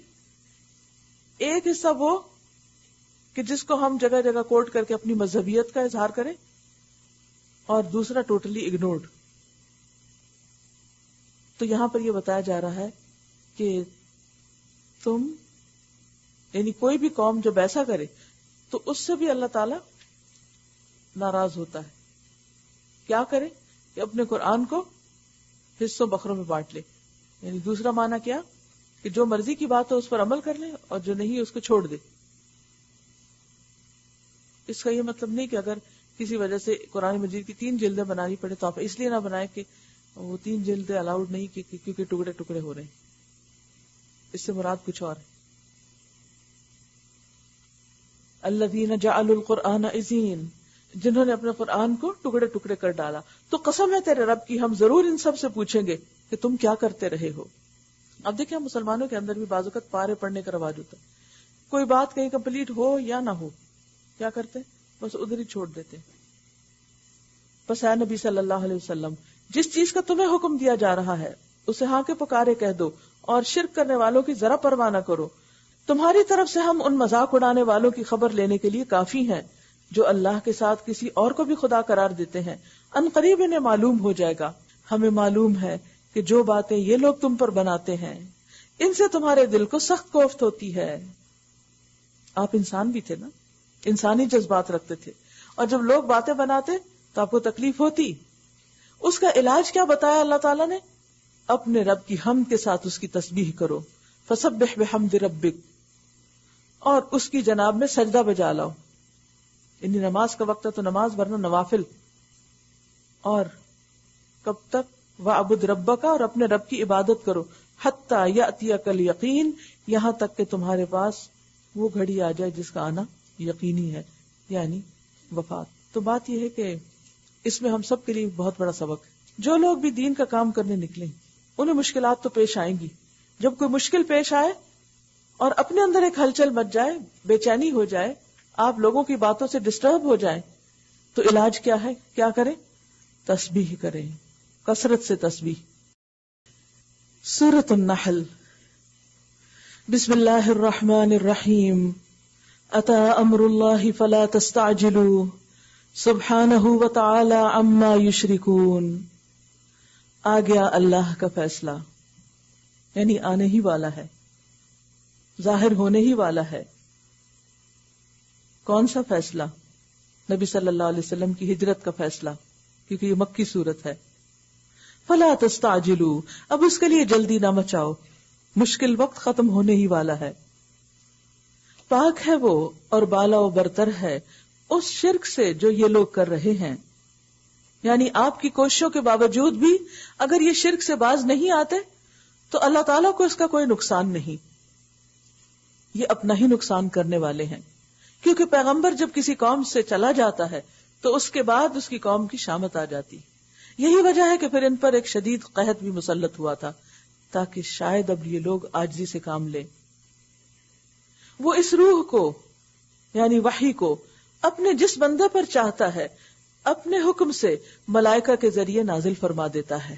ایک حصہ وہ کہ جس کو ہم جگہ جگہ کوٹ کر کے اپنی مذہبیت کا اظہار کریں، اور دوسرا ٹوٹلی اگنورڈ. تو یہاں پر یہ بتایا جا رہا ہے کہ تم یعنی کوئی بھی قوم جب ایسا کرے تو اس سے بھی اللہ تعالی ناراض ہوتا ہے. کیا کرے کہ اپنے قرآن کو حصوں بکھروں میں بانٹ لے. یعنی دوسرا معنی کیا کہ جو مرضی کی بات ہو اس پر عمل کر لے اور جو نہیں اس کو چھوڑ دے. اس کا یہ مطلب نہیں کہ اگر کسی وجہ سے قرآن مجید کی 3 جلدیں بنانی پڑے تو آپ اس لیے نہ بنائیں کہ وہ 3 جلدیں الاؤڈ نہیں کیونکہ ٹکڑے ٹکڑے ہو رہے ہیں. اس سے مراد کچھ اور ہے. الذین جعلوا القرآن عضین، جنہوں نے اپنے قرآن کو ٹکڑے ٹکڑے کر ڈالا. تو قسم ہے تیرے رب کی، ہم ضرور ان سب سے پوچھیں گے کہ تم کیا کرتے رہے ہو. اب دیکھیں مسلمانوں کے اندر بھی بعض اوقات پارے پڑھنے کا رواج ہوتا ہے. کوئی بات کہیں کمپلیٹ ہو یا نہ ہو، کیا کرتے بس ادھر ہی چھوڑ دیتے. بس اے نبی صلی اللہ علیہ وسلم، جس چیز کا تمہیں حکم دیا جا رہا ہے اسے ہاں کے پکارے کہہ دو، اور شرک کرنے والوں کی ذرا پرواہ نہ کرو. تمہاری طرف سے ہم ان مذاق اڑانے والوں کی خبر لینے کے لیے کافی ہیں جو اللہ کے ساتھ کسی اور کو بھی خدا قرار دیتے ہیں. ان قریب انہیں معلوم ہو جائے گا. ہمیں معلوم ہے کہ جو باتیں یہ لوگ تم پر بناتے ہیں ان سے تمہارے دل کو سخت کوفت ہوتی ہے. آپ انسان بھی تھے نا، انسانی جذبات رکھتے تھے، اور جب لوگ باتیں بناتے تو آپ کو تکلیف ہوتی. اس کا علاج کیا بتایا اللہ تعالیٰ نے؟ اپنے رب کی حمد کے ساتھ اس کی تسبیح کرو. فسبح بحمد ربک، اور اس کی جناب میں سجدہ بجا لاؤ. یعنی نماز کا وقت ہے تو نماز، ورنہ نوافل. اور کب تک؟ وَعْبُدْ رَبَّكَ، اور اپنے رب کی عبادت کرو. حَتَّى يَأْتِيَكَ الْيَقِينُ، یہاں تک کہ تمہارے پاس وہ گھڑی آ جائے جس کا آنا یقینی ہے، یعنی وفات. تو بات یہ ہے کہ اس میں ہم سب کے لیے بہت بڑا سبق ہے. جو لوگ بھی دین کا کام کرنے نکلیں انہیں مشکلات تو پیش آئیں گی. جب کوئی مشکل پیش آئے اور اپنے اندر ایک ہلچل مچ جائے، بے چینی ہو جائے، آپ لوگوں کی باتوں سے ڈسٹرب ہو جائیں، تو علاج کیا ہے؟ کیا کریں؟ تسبیح کریں، کثرت سے تسبیح. سورۃ النحل. بسم اللہ الرحمن الرحیم. اتی امر اللہ فلا تستعجلوا سبحانہ وتعالی عما یشرکون. آ گیا اللہ کا فیصلہ، یعنی آنے ہی والا ہے، ظاہر ہونے ہی والا ہے. کون سا فیصلہ؟ نبی صلی اللہ علیہ وسلم کی ہجرت کا فیصلہ، کیونکہ یہ مکی صورت ہے. فلا تستعجلوا، اب اس کے لیے جلدی نہ مچاؤ، مشکل وقت ختم ہونے ہی والا ہے. پاک ہے وہ اور بالا و برتر ہے اس شرک سے جو یہ لوگ کر رہے ہیں. یعنی آپ کی کوششوں کے باوجود بھی اگر یہ شرک سے باز نہیں آتے تو اللہ تعالیٰ کو اس کا کوئی نقصان نہیں، یہ اپنا ہی نقصان کرنے والے ہیں. کیونکہ پیغمبر جب کسی قوم سے چلا جاتا ہے تو اس کے بعد اس کی قوم کی شامت آ جاتی. یہی وجہ ہے کہ پھر ان پر ایک شدید قحط بھی مسلط ہوا تھا، تاکہ شاید اب یہ لوگ عاجزی سے کام لیں. وہ اس روح کو یعنی وحی کو اپنے جس بندے پر چاہتا ہے اپنے حکم سے ملائکہ کے ذریعے نازل فرما دیتا ہے،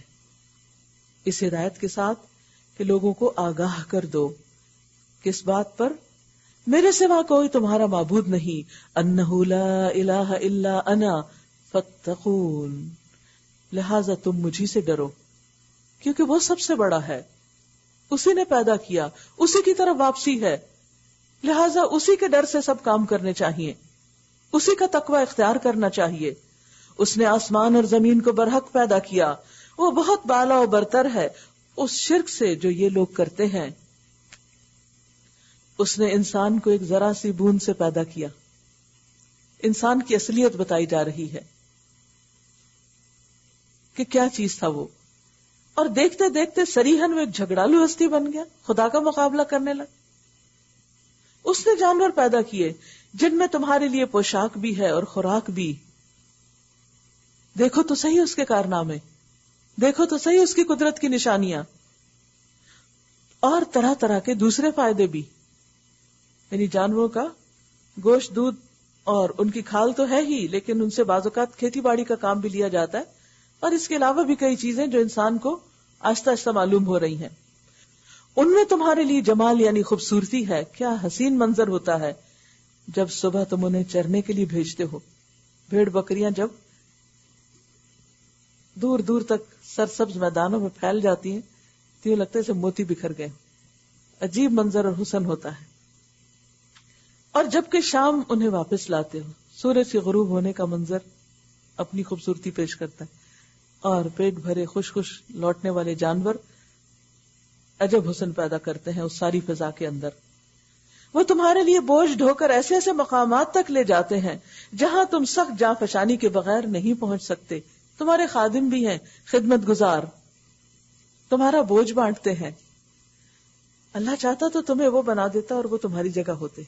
اس ہدایت کے ساتھ کہ لوگوں کو آگاہ کر دو. کس بات پر؟ میرے سوا کوئی تمہارا معبود نہیں، انہ لا الہ الا انا فاتقون، لہذا تم مجھی سے ڈرو، کیونکہ وہ سب سے بڑا ہے، اسی نے پیدا کیا، اسی کی طرف واپسی ہے، لہذا اسی کے ڈر سے سب کام کرنے چاہیے، اسی کا تقوی اختیار کرنا چاہیے. اس نے آسمان اور زمین کو برحق پیدا کیا، وہ بہت بالا و برتر ہے اس شرک سے جو یہ لوگ کرتے ہیں. اس نے انسان کو ایک ذرا سی بوند سے پیدا کیا. انسان کی اصلیت بتائی جا رہی ہے کہ کیا چیز تھا وہ، اور دیکھتے دیکھتے سریحن میں ایک جھگڑالو ہستی بن گیا، خدا کا مقابلہ کرنے لگا. اس نے جانور پیدا کیے جن میں تمہارے لیے پوشاک بھی ہے اور خوراک بھی. دیکھو تو صحیح اس کے کارنامے، دیکھو تو صحیح اس کی قدرت کی نشانیاں، اور طرح طرح کے دوسرے فائدے بھی. یعنی جانوروں کا گوشت، دودھ اور ان کی کھال تو ہے ہی، لیکن ان سے بعض اوقات کھیتی باڑی کا کام بھی لیا جاتا ہے، اور اس کے علاوہ بھی کئی چیزیں جو انسان کو آہستہ آہستہ معلوم ہو رہی ہیں. ان میں تمہارے لیے جمال یعنی خوبصورتی ہے، کیا حسین منظر ہوتا ہے. جب صبح تم انہیں چرنے کے لیے بھیجتے ہو. بھیڑ بکریاں جب دور دور تک سرسبز میدانوں میں پھیل جاتی ہیں تو یہ لگتا ہے جیسے موتی بکھر گئے. عجیب منظر اور حسن ہوتا ہے. اور جب کہ شام انہیں واپس لاتے ہو, سورج کے غروب ہونے کا منظر اپنی خوبصورتی پیش کرتا ہے, اور پیٹ بھرے خوش خوش لوٹنے والے جانور عجب حسن پیدا کرتے ہیں اس ساری فضا کے اندر. وہ تمہارے لیے بوجھ ڈھو کر ایسے ایسے مقامات تک لے جاتے ہیں جہاں تم سخت جاں فشانی کے بغیر نہیں پہنچ سکتے. تمہارے خادم بھی ہیں, خدمت گزار, تمہارا بوجھ بانٹتے ہیں. اللہ چاہتا تو تمہیں وہ بنا دیتا اور وہ تمہاری جگہ ہوتے,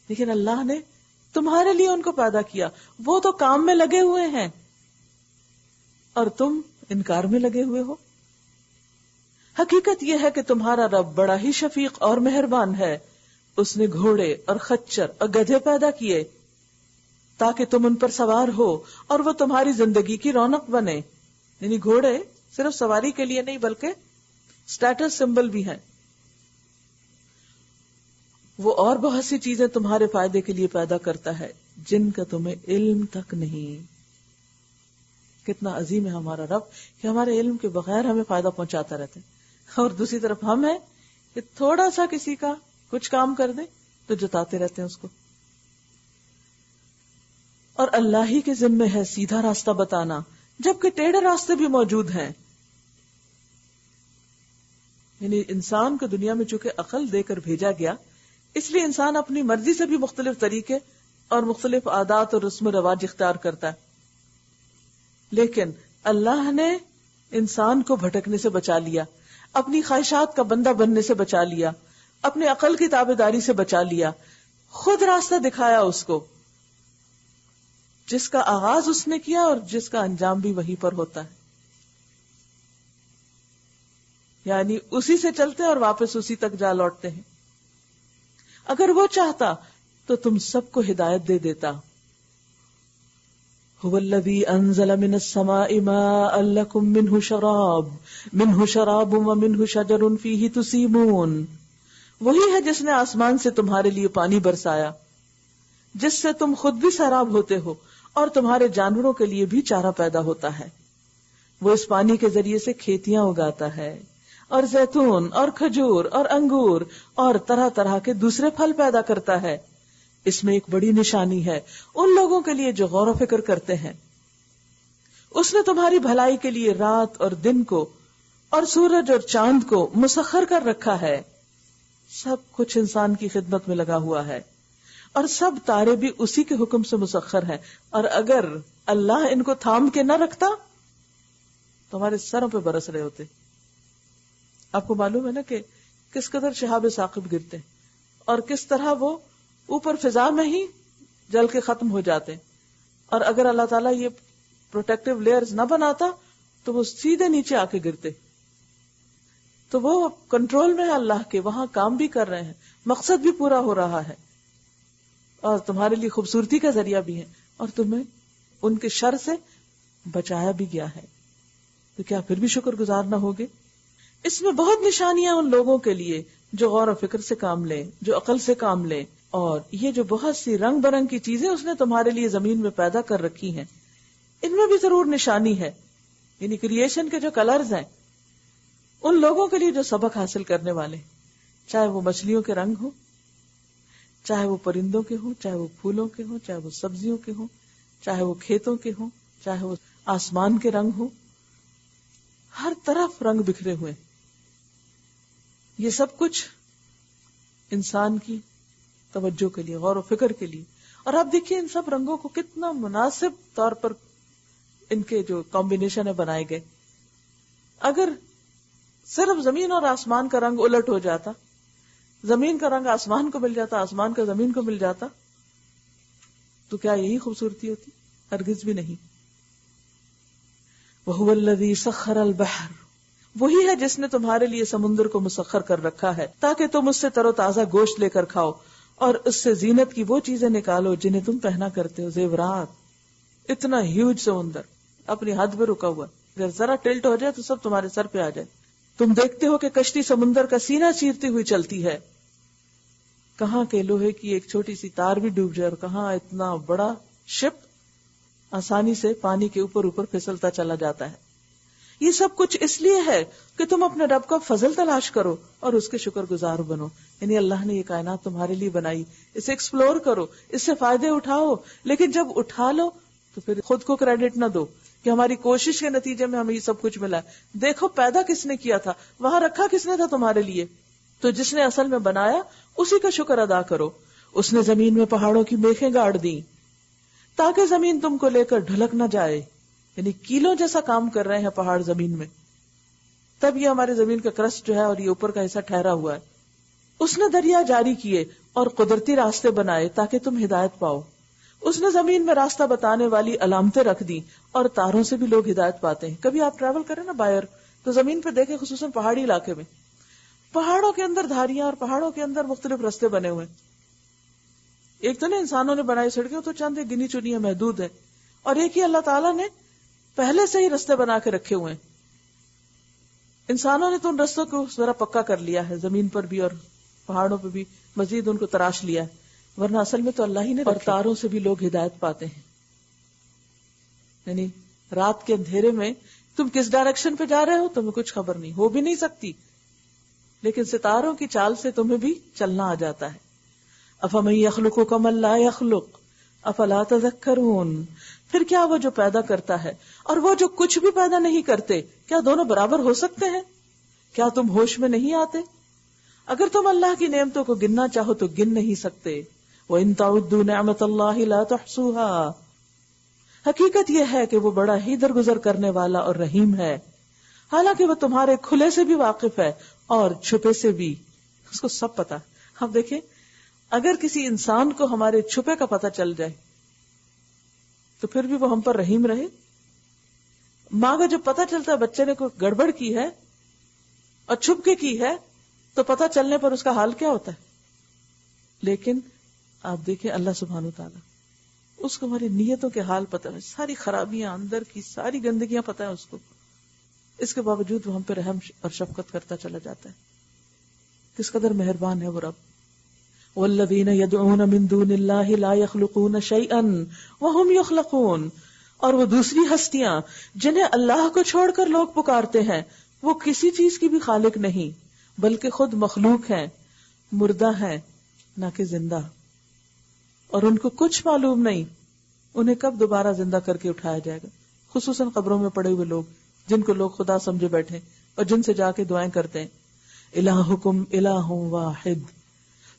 لیکن اللہ نے تمہارے لیے ان کو پیدا کیا. وہ تو کام میں لگے ہوئے ہیں اور تم انکار میں لگے ہوئے ہو. حقیقت یہ ہے کہ تمہارا رب بڑا ہی شفیق اور مہربان ہے. اس نے گھوڑے اور خچر اور گدھے پیدا کیے تاکہ تم ان پر سوار ہو اور وہ تمہاری زندگی کی رونق بنے. یعنی گھوڑے صرف سواری کے لیے نہیں بلکہ سٹیٹس سمبل بھی ہیں. وہ اور بہت سی چیزیں تمہارے فائدے کے لیے پیدا کرتا ہے جن کا تمہیں علم تک نہیں. کتنا عظیم ہے ہمارا رب کہ ہمارے علم کے بغیر ہمیں فائدہ پہنچاتا رہتا ہے. اور دوسری طرف ہم ہیں کہ تھوڑا سا کسی کا کچھ کام کر دیں تو جتاتے رہتے ہیں اس کو. اور اللہ ہی کے ذمے ہے سیدھا راستہ بتانا, جبکہ ٹیڑھے راستے بھی موجود ہیں. یعنی انسان کو دنیا میں چونکہ عقل دے کر بھیجا گیا, اس لیے انسان اپنی مرضی سے بھی مختلف طریقے اور مختلف عادات اور رسم و رواج اختیار کرتا ہے. لیکن اللہ نے انسان کو بھٹکنے سے بچا لیا, اپنی خواہشات کا بندہ بننے سے بچا لیا, اپنی عقل کی تابعداری سے بچا لیا. خود راستہ دکھایا اس کو, جس کا آغاز اس نے کیا اور جس کا انجام بھی وہیں پر ہوتا ہے. یعنی اسی سے چلتے اور واپس اسی تک جا لوٹتے ہیں. اگر وہ چاہتا تو تم سب کو ہدایت دے دیتا. هو الذي انزل من السماء ماء لكم منه شراب ومنه شجر فيه تسيمون. وہی ہے جس نے آسمان سے تمہارے لیے پانی برسایا جس سے تم خود بھی سیراب ہوتے ہو اور تمہارے جانوروں کے لیے بھی چارہ پیدا ہوتا ہے. وہ اس پانی کے ذریعے سے کھیتیاں اگاتا ہے اور زیتون اور کھجور اور انگور اور طرح طرح کے دوسرے پھل پیدا کرتا ہے. اس میں ایک بڑی نشانی ہے ان لوگوں کے لیے جو غور و فکر کرتے ہیں. اس نے تمہاری بھلائی کے لیے رات اور دن کو اور سورج اور چاند کو مسخر کر رکھا ہے. سب کچھ انسان کی خدمت میں لگا ہوا ہے اور سب تارے بھی اسی کے حکم سے مسخر ہیں. اور اگر اللہ ان کو تھام کے نہ رکھتا تو ہمارے سروں پہ برس رہے ہوتے. آپ کو معلوم ہے نا کہ کس قدر شہاب ثاقب گرتے ہیں اور کس طرح وہ اوپر فضا میں ہی جل کے ختم ہو جاتے ہیں. اور اگر اللہ تعالیٰ یہ پروٹیکٹیو لیئرز نہ بناتا تو وہ سیدھے نیچے آ کے گرتے. تو وہ کنٹرول میں ہے اللہ کے, وہاں کام بھی کر رہے ہیں, مقصد بھی پورا ہو رہا ہے اور تمہارے لیے خوبصورتی کا ذریعہ بھی ہے اور تمہیں ان کے شر سے بچایا بھی گیا ہے. تو کیا پھر بھی شکر گزار نہ ہوگے؟ اس میں بہت نشانیاں ان لوگوں کے لیے جو غور و فکر سے کام لیں, جو عقل سے کام لیں. اور یہ جو بہت سی رنگ برنگ کی چیزیں اس نے تمہارے لیے زمین میں پیدا کر رکھی ہیں, ان میں بھی ضرور نشانی ہے. یعنی کریشن کے جو کلرز ہیں ان لوگوں کے لیے جو سبق حاصل کرنے والے, چاہے وہ مچھلیوں کے رنگ ہو, چاہے وہ پرندوں کے ہوں, چاہے وہ پھولوں کے ہوں, چاہے وہ سبزیوں کے ہوں, چاہے وہ کھیتوں کے ہوں, چاہے وہ آسمان کے رنگ ہوں, ہر طرف رنگ بکھرے ہوئے. یہ سب کچھ انسان کی توجہ کے لیے, غور و فکر کے لیے. اور آپ دیکھیے ان سب رنگوں کو کتنا مناسب طور پر ان کے جو کمبینیشن ہے بنائے گئے. اگر صرف زمین اور آسمان کا رنگ الٹ ہو جاتا, زمین کا رنگ آسمان کو مل جاتا, آسمان کا زمین کو مل جاتا, تو کیا یہی خوبصورتی ہوتی؟ ہرگز بھی نہیں. وَهُوَ الَّذِي سَخَّرَ الْبَحْرَ, وہی ہے جس نے تمہارے لیے سمندر کو مسخر کر رکھا ہے تاکہ تم اس سے تر و تازہ گوشت لے کر کھاؤ اور اس سے زینت کی وہ چیزیں نکالو جنہیں تم پہنا کرتے ہو, زیورات. اتنا ہیوج سمندر اپنی حد پہ رکا ہوا, اگر ذرا ٹلٹ ہو جائے تو سب تمہارے سر پہ آ جائے. تم دیکھتے ہو کہ کشتی سمندر کا سینہ چیرتی ہوئی چلتی ہے. کہاں کے لوہے کی ایک چھوٹی سی تار بھی ڈوب جائے اور کہاں اتنا بڑا شپ آسانی سے پانی کے اوپر اوپر پھسلتا چلا جاتا ہے. یہ سب کچھ اس لیے ہے کہ تم اپنے رب کا فضل تلاش کرو اور اس کے شکر گزار بنو. یعنی اللہ نے یہ کائنات تمہارے لیے بنائی, اسے ایکسپلور کرو, اس سے فائدے اٹھاؤ, لیکن جب اٹھا لو تو پھر خود کو کریڈٹ نہ دو کہ ہماری کوشش کے نتیجے میں ہمیں یہ سب کچھ ملا. دیکھو پیدا کس نے کیا تھا, وہاں رکھا کس نے تھا تمہارے لیے. تو جس نے اصل میں بنایا اسی کا شکر ادا کرو. اس نے زمین میں پہاڑوں کی میخیں گاڑ دی تاکہ زمین تم کو لے کر ڈھلک نہ جائے. یعنی کیلوں جیسا کام کر رہے ہیں پہاڑ زمین میں, تب یہ ہمارے زمین کا کرسٹ جو ہے اور یہ اوپر کا حصہ ٹھہرا ہوا ہے. اس نے دریا جاری کیے اور قدرتی راستے بنائے تاکہ تم ہدایت پاؤ. اس نے زمین میں راستہ بتانے والی علامتیں رکھ دی اور تاروں سے بھی لوگ ہدایت پاتے ہیں. کبھی آپ ٹریول کریں نا باہر تو زمین پہ دیکھیں, خصوصاً پہاڑی علاقے میں پہاڑوں کے اندر دھاریاں اور پہاڑوں کے اندر مختلف راستے بنے ہوئے. ایک تو نا انسانوں نے بنائی سڑکیں تو چند گنی چنی محدود ہے, اور ایک ہی اللہ تعالیٰ نے پہلے سے ہی راستے بنا کے رکھے ہوئے ہیں. انسانوں نے تو ان رستوں کو ذرا پکا کر لیا ہے, زمین پر بھی اور پہاڑوں پہ بھی مزید ان کو تراش لیا ہے, ورنہ اصل میں تو اللہ ہی نے. اور تاروں سے بھی لوگ ہدایت پاتے ہیں. یعنی رات کے اندھیرے میں تم کس ڈائریکشن پہ جا رہے ہو تمہیں کچھ خبر نہیں, ہو بھی نہیں سکتی, لیکن ستاروں کی چال سے تمہیں بھی چلنا آ جاتا ہے. افمن یخلق کمن لا یخلق افلا تذکرون. پھر کیا وہ جو پیدا کرتا ہے اور وہ جو کچھ بھی پیدا نہیں کرتے, کیا دونوں برابر ہو سکتے ہیں؟ کیا تم ہوش میں نہیں آتے؟ اگر تم اللہ کی نعمتوں کو گننا چاہو تو گن نہیں سکتے. وَإِن تَعُدُّوا نِعْمَةَ اللَّهِ لَا تُحْصُوهَا. حقیقت یہ ہے کہ وہ بڑا ہی درگزر کرنے والا اور رحیم ہے, حالانکہ وہ تمہارے کھلے سے بھی واقف ہے اور چھپے سے بھی, اس کو سب پتا. ہم دیکھیں اگر کسی انسان کو ہمارے چھپے کا پتہ چل جائے تو پھر بھی وہ ہم پر رحیم رہے. ماں کا جب پتہ چلتا ہے بچے نے کوئی گڑبڑ کی ہے اور چھپ کے کی ہے تو پتہ چلنے پر اس کا حال کیا ہوتا ہے. لیکن آپ دیکھیں اللہ سبحانہ وتعالی, اس کو ہماری نیتوں کے حال پتہ ہے, ساری خرابیاں اندر کی ساری گندگیاں پتہ ہے اس کو, اس کے باوجود وہ ہم پہ رحم اور شفقت کرتا چلا جاتا ہے. کس قدر مہربان ہے وہ رب. والذین یدعون من دون اللہ لا یخلقون شیئا وہم یخلقون. اور وہ دوسری ہستیاں جنہیں اللہ کو چھوڑ کر لوگ پکارتے ہیں وہ کسی چیز کی بھی خالق نہیں بلکہ خود مخلوق ہیں, مردہ ہیں نہ کہ زندہ, اور ان کو کچھ معلوم نہیں انہیں کب دوبارہ زندہ کر کے اٹھایا جائے گا. خصوصاً قبروں میں پڑے ہوئے لوگ جن کو لوگ خدا سمجھے بیٹھے اور جن سے جا کے دعائیں کرتے ہیں. الہکم الہ واحد.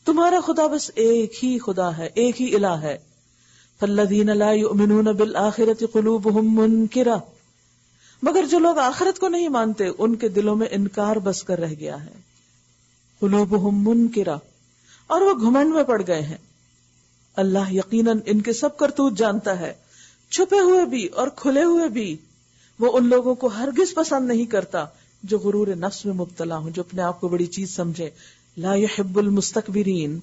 تمہارا خدا بس ایک ہی خدا ہے, ایک ہی الہ ہے. فالذین لا یؤمنون بالآخرۃ قلوبہم منکرہ. مگر جو لوگ آخرت کو نہیں مانتے ان کے دلوں میں انکار بس کر رہ گیا ہے. قلوبہم منکرہ, اور وہ گھمنڈ میں پڑ گئے ہیں. اللہ یقیناً ان کے سب کرتوت جانتا ہے, چھپے ہوئے بھی اور کھلے ہوئے بھی. وہ ان لوگوں کو ہرگز پسند نہیں کرتا جو غرور نفس میں مبتلا ہوں, جو اپنے آپ کو بڑی چیز سمجھے. لا يحب المستكبرین.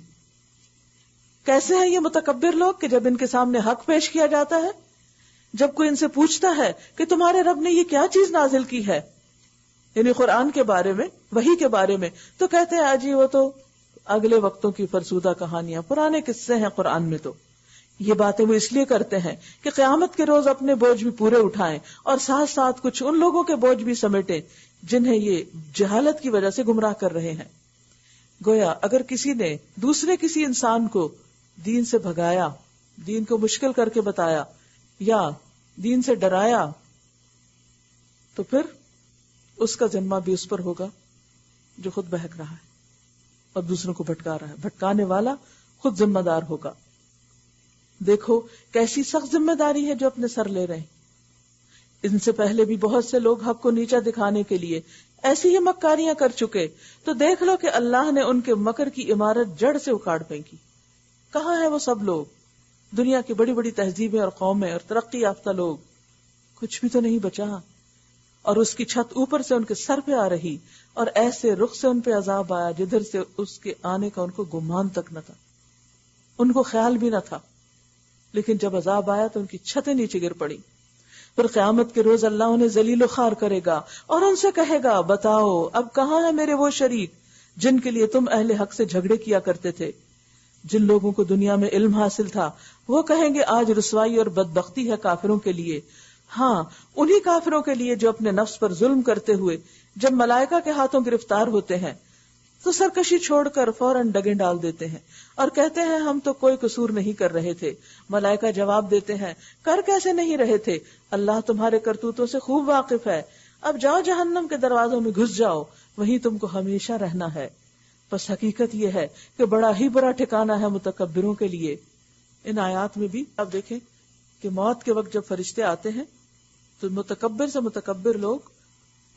کیسے ہیں یہ متکبر لوگ کہ جب ان کے سامنے حق پیش کیا جاتا ہے, جب کوئی ان سے پوچھتا ہے کہ تمہارے رب نے یہ کیا چیز نازل کی ہے, یعنی قرآن کے بارے میں, وحی کے بارے میں, تو کہتے ہیں آجی وہ تو اگلے وقتوں کی فرسودہ کہانیاں, پرانے قصے ہیں قرآن میں. تو یہ باتیں وہ اس لیے کرتے ہیں کہ قیامت کے روز اپنے بوجھ بھی پورے اٹھائیں اور ساتھ ساتھ کچھ ان لوگوں کے بوجھ بھی سمیٹیں جنہیں یہ جہالت کی وجہ سے گمراہ کر رہے ہیں. گویا اگر کسی نے دوسرے کسی انسان کو دین سے بھگایا, دین کو مشکل کر کے بتایا یا دین سے ڈرایا تو پھر اس کا ذمہ بھی اس پر ہوگا جو خود بہک رہا ہے اور دوسروں کو بھٹکا رہا ہے. بھٹکانے والا خود ذمہ دار ہوگا. دیکھو کیسی سخت ذمہ داری ہے جو اپنے سر لے رہے ہیں. ان سے پہلے بھی بہت سے لوگ حق کو نیچا دکھانے کے لیے ایسی ہی مکاریاں کر چکے, تو دیکھ لو کہ اللہ نے ان کے مکر کی عمارت جڑ سے اکھاڑ پھینکی. کہاں ہیں وہ سب لوگ؟ دنیا کی بڑی بڑی تہذیبیں اور قومیں اور ترقی یافتہ لوگ, کچھ بھی تو نہیں بچا. اور اس کی چھت اوپر سے ان کے سر پہ آ رہی اور ایسے رخ سے ان پہ عذاب آیا جدھر سے اس کے آنے کا ان کو گمان تک نہ تھا, ان کو خیال بھی نہ تھا. لیکن جب عذاب آیا تو ان کی چھتیں نیچے گر پڑی. پھر قیامت کے روز اللہ انہیں ذلیل و خوار کرے گا اور ان سے کہے گا, بتاؤ اب کہاں ہے میرے وہ شریک جن کے لیے تم اہل حق سے جھگڑے کیا کرتے تھے. جن لوگوں کو دنیا میں علم حاصل تھا وہ کہیں گے آج رسوائی اور بدبختی ہے کافروں کے لیے. ہاں انہی کافروں کے لیے جو اپنے نفس پر ظلم کرتے ہوئے جب ملائکہ کے ہاتھوں گرفتار ہوتے ہیں تو سرکشی چھوڑ کر فوراً ڈگیں ڈال دیتے ہیں اور کہتے ہیں ہم تو کوئی قصور نہیں کر رہے تھے. ملائکہ جواب دیتے ہیں کر کیسے نہیں رہے تھے, اللہ تمہارے کرتوتوں سے خوب واقف ہے, اب جاؤ جہنم کے دروازوں میں گھس جاؤ, وہیں تم کو ہمیشہ رہنا ہے. بس حقیقت یہ ہے کہ بڑا ہی برا ٹھکانہ ہے متکبروں کے لیے. ان آیات میں بھی اب دیکھیں کہ موت کے وقت جب فرشتے آتے ہیں تو متکبر سے متکبر لوگ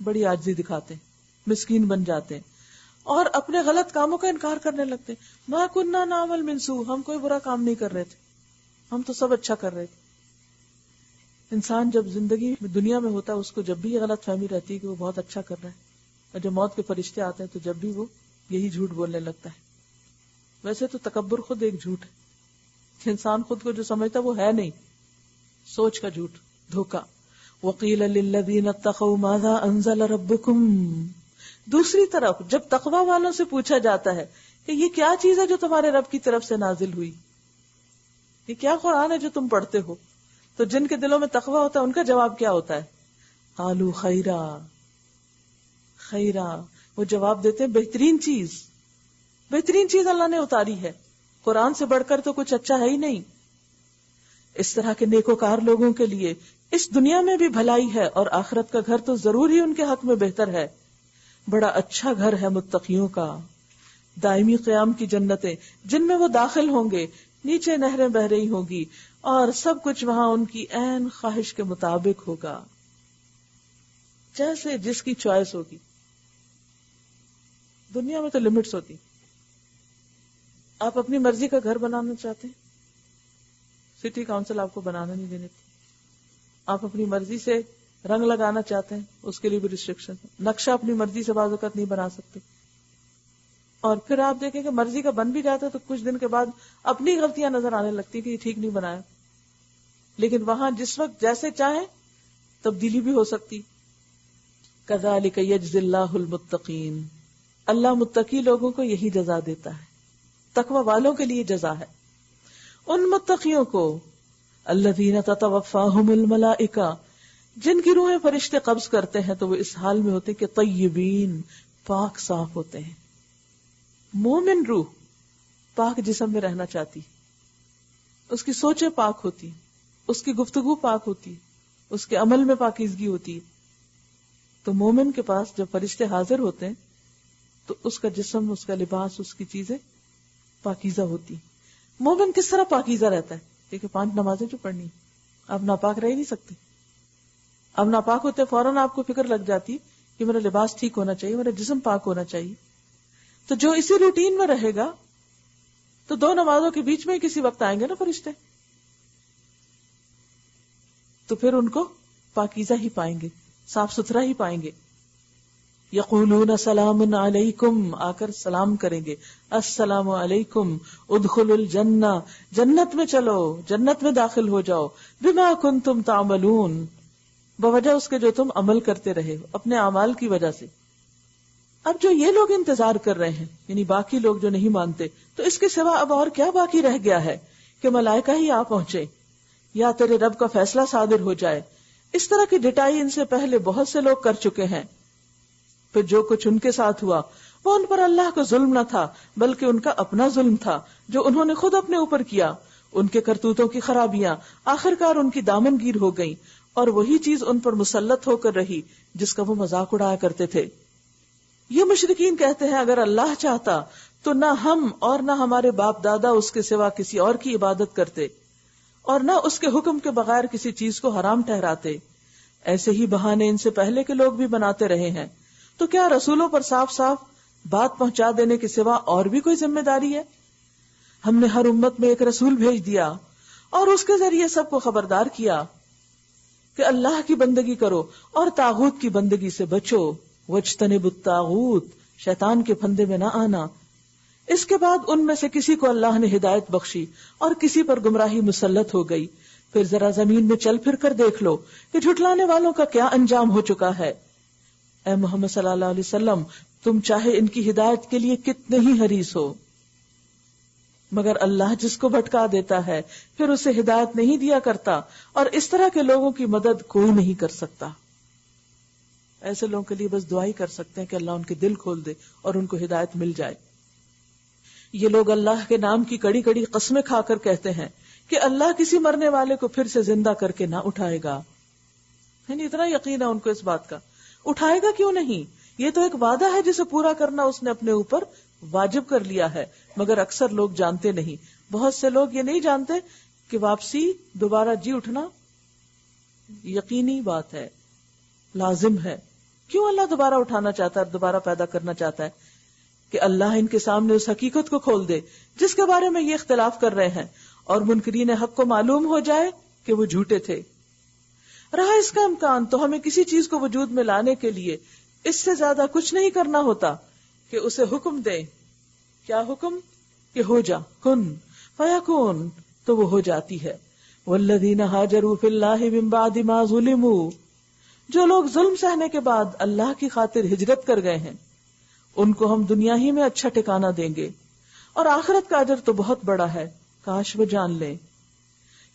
بڑی عاجزی دکھاتے ہیں, مسکین بن جاتے ہیں اور اپنے غلط کاموں کا انکار کرنے لگتے ہیں. ما کننا نعمل من سوء, ہم کوئی برا کام نہیں کر رہے تھے, ہم تو سب اچھا کر رہے تھے. انسان جب زندگی دنیا میں ہوتا ہے اس کو جب بھی یہ غلط فہمی رہتی ہے کہ وہ بہت اچھا کر رہا ہے, اور جب موت کے فرشتے آتے ہیں تو جب بھی وہ یہی جھوٹ بولنے لگتا ہے. ویسے تو تکبر خود ایک جھوٹ ہے, انسان خود کو جو سمجھتا وہ ہے نہیں, سوچ کا جھوٹ, دھوکا. وَقِيلَ لِلَّذِينَ اتَّقَوْا مَاذَا أَنزَلَ رَبُّكُمْ, دوسری طرف جب تقوی والوں سے پوچھا جاتا ہے کہ یہ کیا چیز ہے جو تمہارے رب کی طرف سے نازل ہوئی, یہ کیا قرآن ہے جو تم پڑھتے ہو, تو جن کے دلوں میں تقوی ہوتا ہے ان کا جواب کیا ہوتا ہے؟ قالوا خیرا, خیرا, وہ جواب دیتے ہیں بہترین چیز, بہترین چیز اللہ نے اتاری ہے, قرآن سے بڑھ کر تو کچھ اچھا ہے ہی نہیں. اس طرح کے نیکوکار لوگوں کے لیے اس دنیا میں بھی بھلائی ہے اور آخرت کا گھر تو ضرور ہی ان کے حق میں بہتر ہے. بڑا اچھا گھر ہے متقیوں کا, دائمی قیام کی جنتیں جن میں وہ داخل ہوں گے, نیچے نہریں بہ رہی ہوں گی اور سب کچھ وہاں ان کی عین خواہش کے مطابق ہوگا, جیسے جس کی چوائس ہوگی. دنیا میں تو لمٹس ہوتی, آپ اپنی مرضی کا گھر بنانا چاہتے ہیں, سٹی کاؤنسل آپ کو بنانا نہیں دینے تھی. آپ اپنی مرضی سے رنگ لگانا چاہتے ہیں, اس کے لیے بھی ریسٹرکشن. نقشہ اپنی مرضی سے بعض اوقات نہیں بنا سکتے, اور پھر آپ دیکھیں کہ مرضی کا بن بھی جاتا ہے تو کچھ دن کے بعد اپنی غلطیاں نظر آنے لگتی کہ یہ ٹھیک نہیں بنایا. لیکن وہاں جس وقت جیسے چاہیں تبدیلی بھی ہو سکتی. کذالک یجزی اللہ المتقین, اللہ متقی لوگوں کو یہی جزا دیتا ہے, تقوی والوں کے لیے جزا ہے. ان متقیوں کو الذین تتوفاہم الملائکہ, جن کی روحیں فرشتے قبض کرتے ہیں تو وہ اس حال میں ہوتے کہ طیبین, پاک صاف ہوتے ہیں. مومن روح پاک جسم میں رہنا چاہتی, اس کی سوچیں پاک ہوتی, اس کی گفتگو پاک ہوتی, اس کے عمل میں پاکیزگی ہوتی. تو مومن کے پاس جب فرشتے حاضر ہوتے ہیں تو اس کا جسم, اس کا لباس, اس کی چیزیں پاکیزہ ہوتی. مومن کس طرح پاکیزہ رہتا ہے؟ دیکھیں 5 نمازیں جو پڑھنی, آپ ناپاک رہ ہی نہیں سکتے. اب ناپاک ہوتے فوراً آپ کو فکر لگ جاتی کہ میرا لباس ٹھیک ہونا چاہیے, میرا جسم پاک ہونا چاہیے. تو جو اسی روٹین میں رہے گا تو 2 نمازوں کے بیچ میں ہی کسی وقت آئیں گے نا فرشتے, تو پھر ان کو پاکیزہ ہی پائیں گے, صاف ستھرا ہی پائیں گے. یقولون سلام علیکم, آ کر سلام کریں گے, السلام علیکم, ادخلوا الجنہ, جنت میں چلو, جنت میں داخل ہو جاؤ, بما کنتم تعملون, بوجہ اس کے جو تم عمل کرتے رہے ہو, اپنے اعمال کی وجہ سے. اب جو یہ لوگ انتظار کر رہے ہیں, یعنی باقی لوگ جو نہیں مانتے, تو اس کے سوا اب اور کیا باقی رہ گیا ہے کہ ملائکہ ہی آ پہنچے یا تیرے رب کا فیصلہ صادر ہو جائے. اس طرح کی ڈٹائی ان سے پہلے بہت سے لوگ کر چکے ہیں. پھر جو کچھ ان کے ساتھ ہوا وہ ان پر اللہ کا ظلم نہ تھا بلکہ ان کا اپنا ظلم تھا جو انہوں نے خود اپنے اوپر کیا. ان کے کرتوتوں کی خرابیاں آخرکار ان کی دامن گیر ہو گئیں, اور وہی چیز ان پر مسلط ہو کر رہی جس کا وہ مذاق اڑایا کرتے تھے. یہ مشرکین کہتے ہیں اگر اللہ چاہتا تو نہ ہم اور نہ ہمارے باپ دادا اس کے سوا کسی اور کی عبادت کرتے, اور نہ اس کے حکم کے بغیر کسی چیز کو حرام ٹھہراتے. ایسے ہی بہانے ان سے پہلے کے لوگ بھی بناتے رہے ہیں. تو کیا رسولوں پر صاف صاف بات پہنچا دینے کے سوا اور بھی کوئی ذمہ داری ہے؟ ہم نے ہر امت میں ایک رسول بھیج دیا اور اس کے ذریعے سب کو خبردار کیا کہ اللہ کی بندگی کرو اور طاغوت کی بندگی سے بچو. وَاجْتَنِبُوا الطَّاغُوتَ, شیطان کے پھندے میں نہ آنا. اس کے بعد ان میں سے کسی کو اللہ نے ہدایت بخشی اور کسی پر گمراہی مسلط ہو گئی. پھر ذرا زمین میں چل پھر کر دیکھ لو کہ جھٹلانے والوں کا کیا انجام ہو چکا ہے. اے محمد صلی اللہ علیہ وسلم, تم چاہے ان کی ہدایت کے لیے کتنے ہی حریص ہو مگر اللہ جس کو بھٹکا دیتا ہے پھر اسے ہدایت نہیں دیا کرتا، اور اس طرح کے لوگوں کی مدد کوئی نہیں کر سکتا. ایسے لوگوں کے لیے بس دعا ہی کر سکتے ہیں کہ اللہ ان کے دل کھول دے اور ان کو ہدایت مل جائے. یہ لوگ اللہ کے نام کی کڑی کڑی قسمیں کھا کر کہتے ہیں کہ اللہ کسی مرنے والے کو پھر سے زندہ کر کے نہ اٹھائے گا. یعنی اتنا یقین ہے ان کو اس بات کا. اٹھائے گا کیوں نہیں؟ یہ تو ایک وعدہ ہے جسے پورا کرنا اس نے اپنے اوپر واجب کر لیا ہے، مگر اکثر لوگ جانتے نہیں. بہت سے لوگ یہ نہیں جانتے کہ واپسی، دوبارہ جی اٹھنا یقینی بات ہے، لازم ہے. کیوں اللہ دوبارہ اٹھانا چاہتا ہے، دوبارہ پیدا کرنا چاہتا ہے؟ کہ اللہ ان کے سامنے اس حقیقت کو کھول دے جس کے بارے میں یہ اختلاف کر رہے ہیں، اور منکرین حق کو معلوم ہو جائے کہ وہ جھوٹے تھے. رہا اس کا امکان تو ہمیں کسی چیز کو وجود میں لانے کے لیے اس سے زیادہ کچھ نہیں کرنا ہوتا کہ اسے حکم دیں. کیا حکم؟ کہ ہو جا، کن فیکون، تو وہ ہو جاتی ہے. والذین ہاجروا فی اللہ من بعد ما ظلموا، جو لوگ ظلم سہنے کے بعد اللہ کی خاطر ہجرت کر گئے ہیں ان کو ہم دنیا ہی میں اچھا ٹھکانہ دیں گے، اور آخرت کا اجر تو بہت بڑا ہے. کاش وہ جان لیں،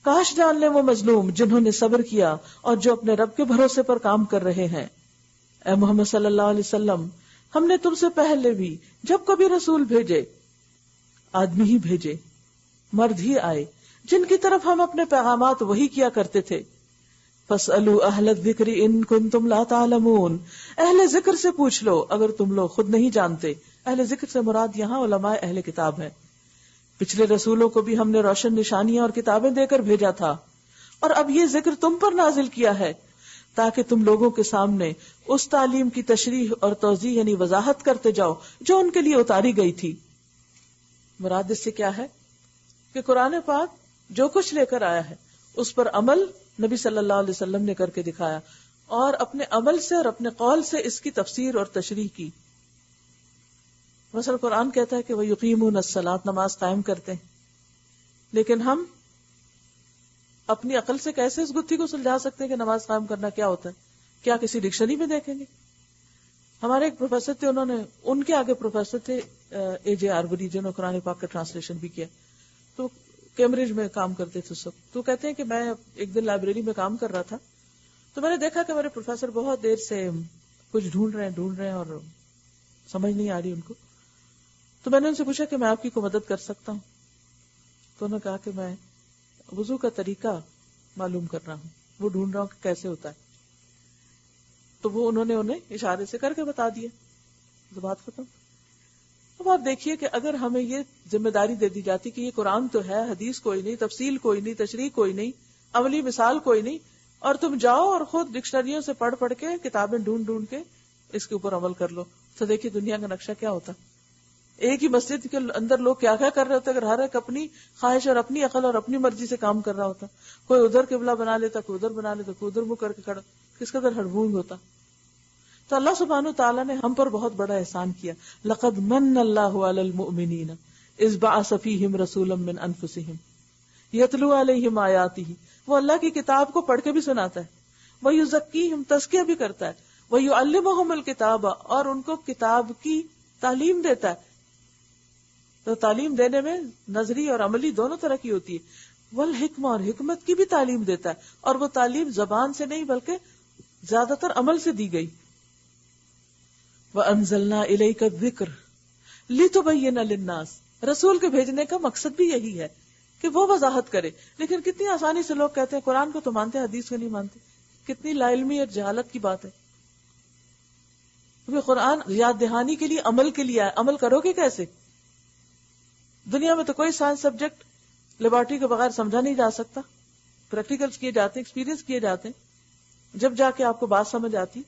کاش جان لیں وہ مظلوم جنہوں نے صبر کیا اور جو اپنے رب کے بھروسے پر کام کر رہے ہیں. اے محمد صلی اللہ علیہ وسلم، ہم نے تم سے پہلے بھی جب کبھی رسول بھیجے، آدمی ہی بھیجے، مرد ہی آئے جن کی طرف ہم اپنے پیغامات وحی کیا کرتے تھے. فاسألوا اہل الذکر ان کنتم لا تعلمون، اہل ذکر سے پوچھ لو اگر تم لوگ خود نہیں جانتے. اہل ذکر سے مراد یہاں علماء اہل کتاب ہے. پچھلے رسولوں کو بھی ہم نے روشن نشانیاں اور کتابیں دے کر بھیجا تھا، اور اب یہ ذکر تم پر نازل کیا ہے تاکہ تم لوگوں کے سامنے اس تعلیم کی تشریح اور توضیح یعنی وضاحت کرتے جاؤ جو ان کے لیے اتاری گئی تھی. مراد اس سے کیا ہے کہ قرآن پاک جو کچھ لے کر آیا ہے اس پر عمل نبی صلی اللہ علیہ وسلم نے کر کے دکھایا، اور اپنے عمل سے اور اپنے قول سے اس کی تفسیر اور تشریح کی. مثلا قرآن کہتا ہے کہ وہ یقیمون الصلاۃ، نماز قائم کرتے ہیں، لیکن ہم اپنی عقل سے کیسے اس گتھی کو سلجھا سکتے ہیں کہ نماز قائم کرنا کیا ہوتا ہے؟ کیا کسی ڈکشنری میں دیکھیں گے؟ ہمارے ایک پروفیسر تھے، انہوں نے ان کے آگے پروفیسر تھے اے جے آربری، جنہوں نے قرآن پاک کا ٹرانسلیشن بھی کیا، تو کیمبرج میں کام کرتے تھے سب. تو کہتے ہیں کہ میں ایک دن لائبریری میں کام کر رہا تھا تو میں نے دیکھا کہ میرے پروفیسر بہت دیر سے کچھ ڈھونڈ رہے ہیں اور سمجھ نہیں آ رہی ان کو. تو میں نے ان سے پوچھا کہ میں آپ کی کو مدد کر سکتا ہوں؟ تو انہوں نے کہا کہ میں وضو کا طریقہ معلوم کر رہا ہوں، وہ ڈھونڈ رہا ہوں کہ کیسے ہوتا ہے. تو وہ انہوں نے انہیں اشارے سے کر کے بتا دیا، تو بات ختم. اب آپ دیکھیے کہ اگر ہمیں یہ ذمہ داری دے دی جاتی کہ یہ قرآن تو ہے، حدیث کوئی نہیں، تفصیل کوئی نہیں، تشریح کوئی نہیں، عملی مثال کوئی نہیں، اور تم جاؤ اور خود ڈکشنریوں سے پڑھ کے کتابیں ڈھونڈ کے اس کے اوپر عمل کر لو، تو دیکھیے دنیا کا نقشہ کیا ہوتا. ایک ہی مسجد کے اندر لوگ کیا کیا کر رہے ہوتے اگر ہر ایک اپنی خواہش اور اپنی عقل اور اپنی مرضی سے کام کر رہا ہوتا. کوئی ادھر قبلہ بنا لیتا، کوئی ادھر بنا لیتا، کوئی ادھر منہ کر کے کھڑا، کس قدر ہڑبونگ ہوتا. تو اللہ سبحانہ تعالیٰ نے ہم پر بہت بڑا احسان کیا. لقد من اللہ علی المؤمنین اذ بعث فیہم رسولا من انفسہم یتلو علیہم آیاتہ، وہ اللہ کی کتاب کو پڑھ کے بھی سناتا ہے، ویزکیہم، تزکیہ بھی کرتا ہے، ویعلمہم الکتاب، اور ان کو کتاب کی تعلیم دیتا ہے. تو تعلیم دینے میں نظری اور عملی دونوں طرح کی ہوتی ہے. والحکمہ، اور حکمت کی بھی تعلیم دیتا ہے، اور وہ تعلیم زبان سے نہیں بلکہ زیادہ تر عمل سے دی گئی. وَأَنزَلْنَا إِلَيْكَ الذِّكْرَ لِتُبَيِّنَ لِلنَّاسِ، رسول کے بھیجنے کا مقصد بھی یہی ہے کہ وہ وضاحت کرے. لیکن کتنی آسانی سے لوگ کہتے ہیں قرآن کو تو مانتے، حدیث کو نہیں مانتے. کتنی لا علمی اور جہالت کی بات ہے. قرآن یاد دہانی کے لیے، عمل کے لیے ہے. عمل کرو گے کیسے؟ دنیا میں تو کوئی سائنس سبجیکٹ لیبارٹری کے بغیر سمجھا نہیں جا سکتا. پریکٹیکلز کیے جاتے ہیں، ایکسپیرینس کیے جاتے ہیں، جب جا کے آپ کو بات سمجھ آتی.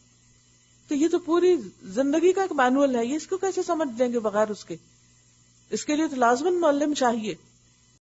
تو یہ تو پوری زندگی کا ایک مینول ہے، یہ اس کو کیسے سمجھ لیں گے بغیر اس کے؟ اس کے لیے تو لازماً معلم چاہیے.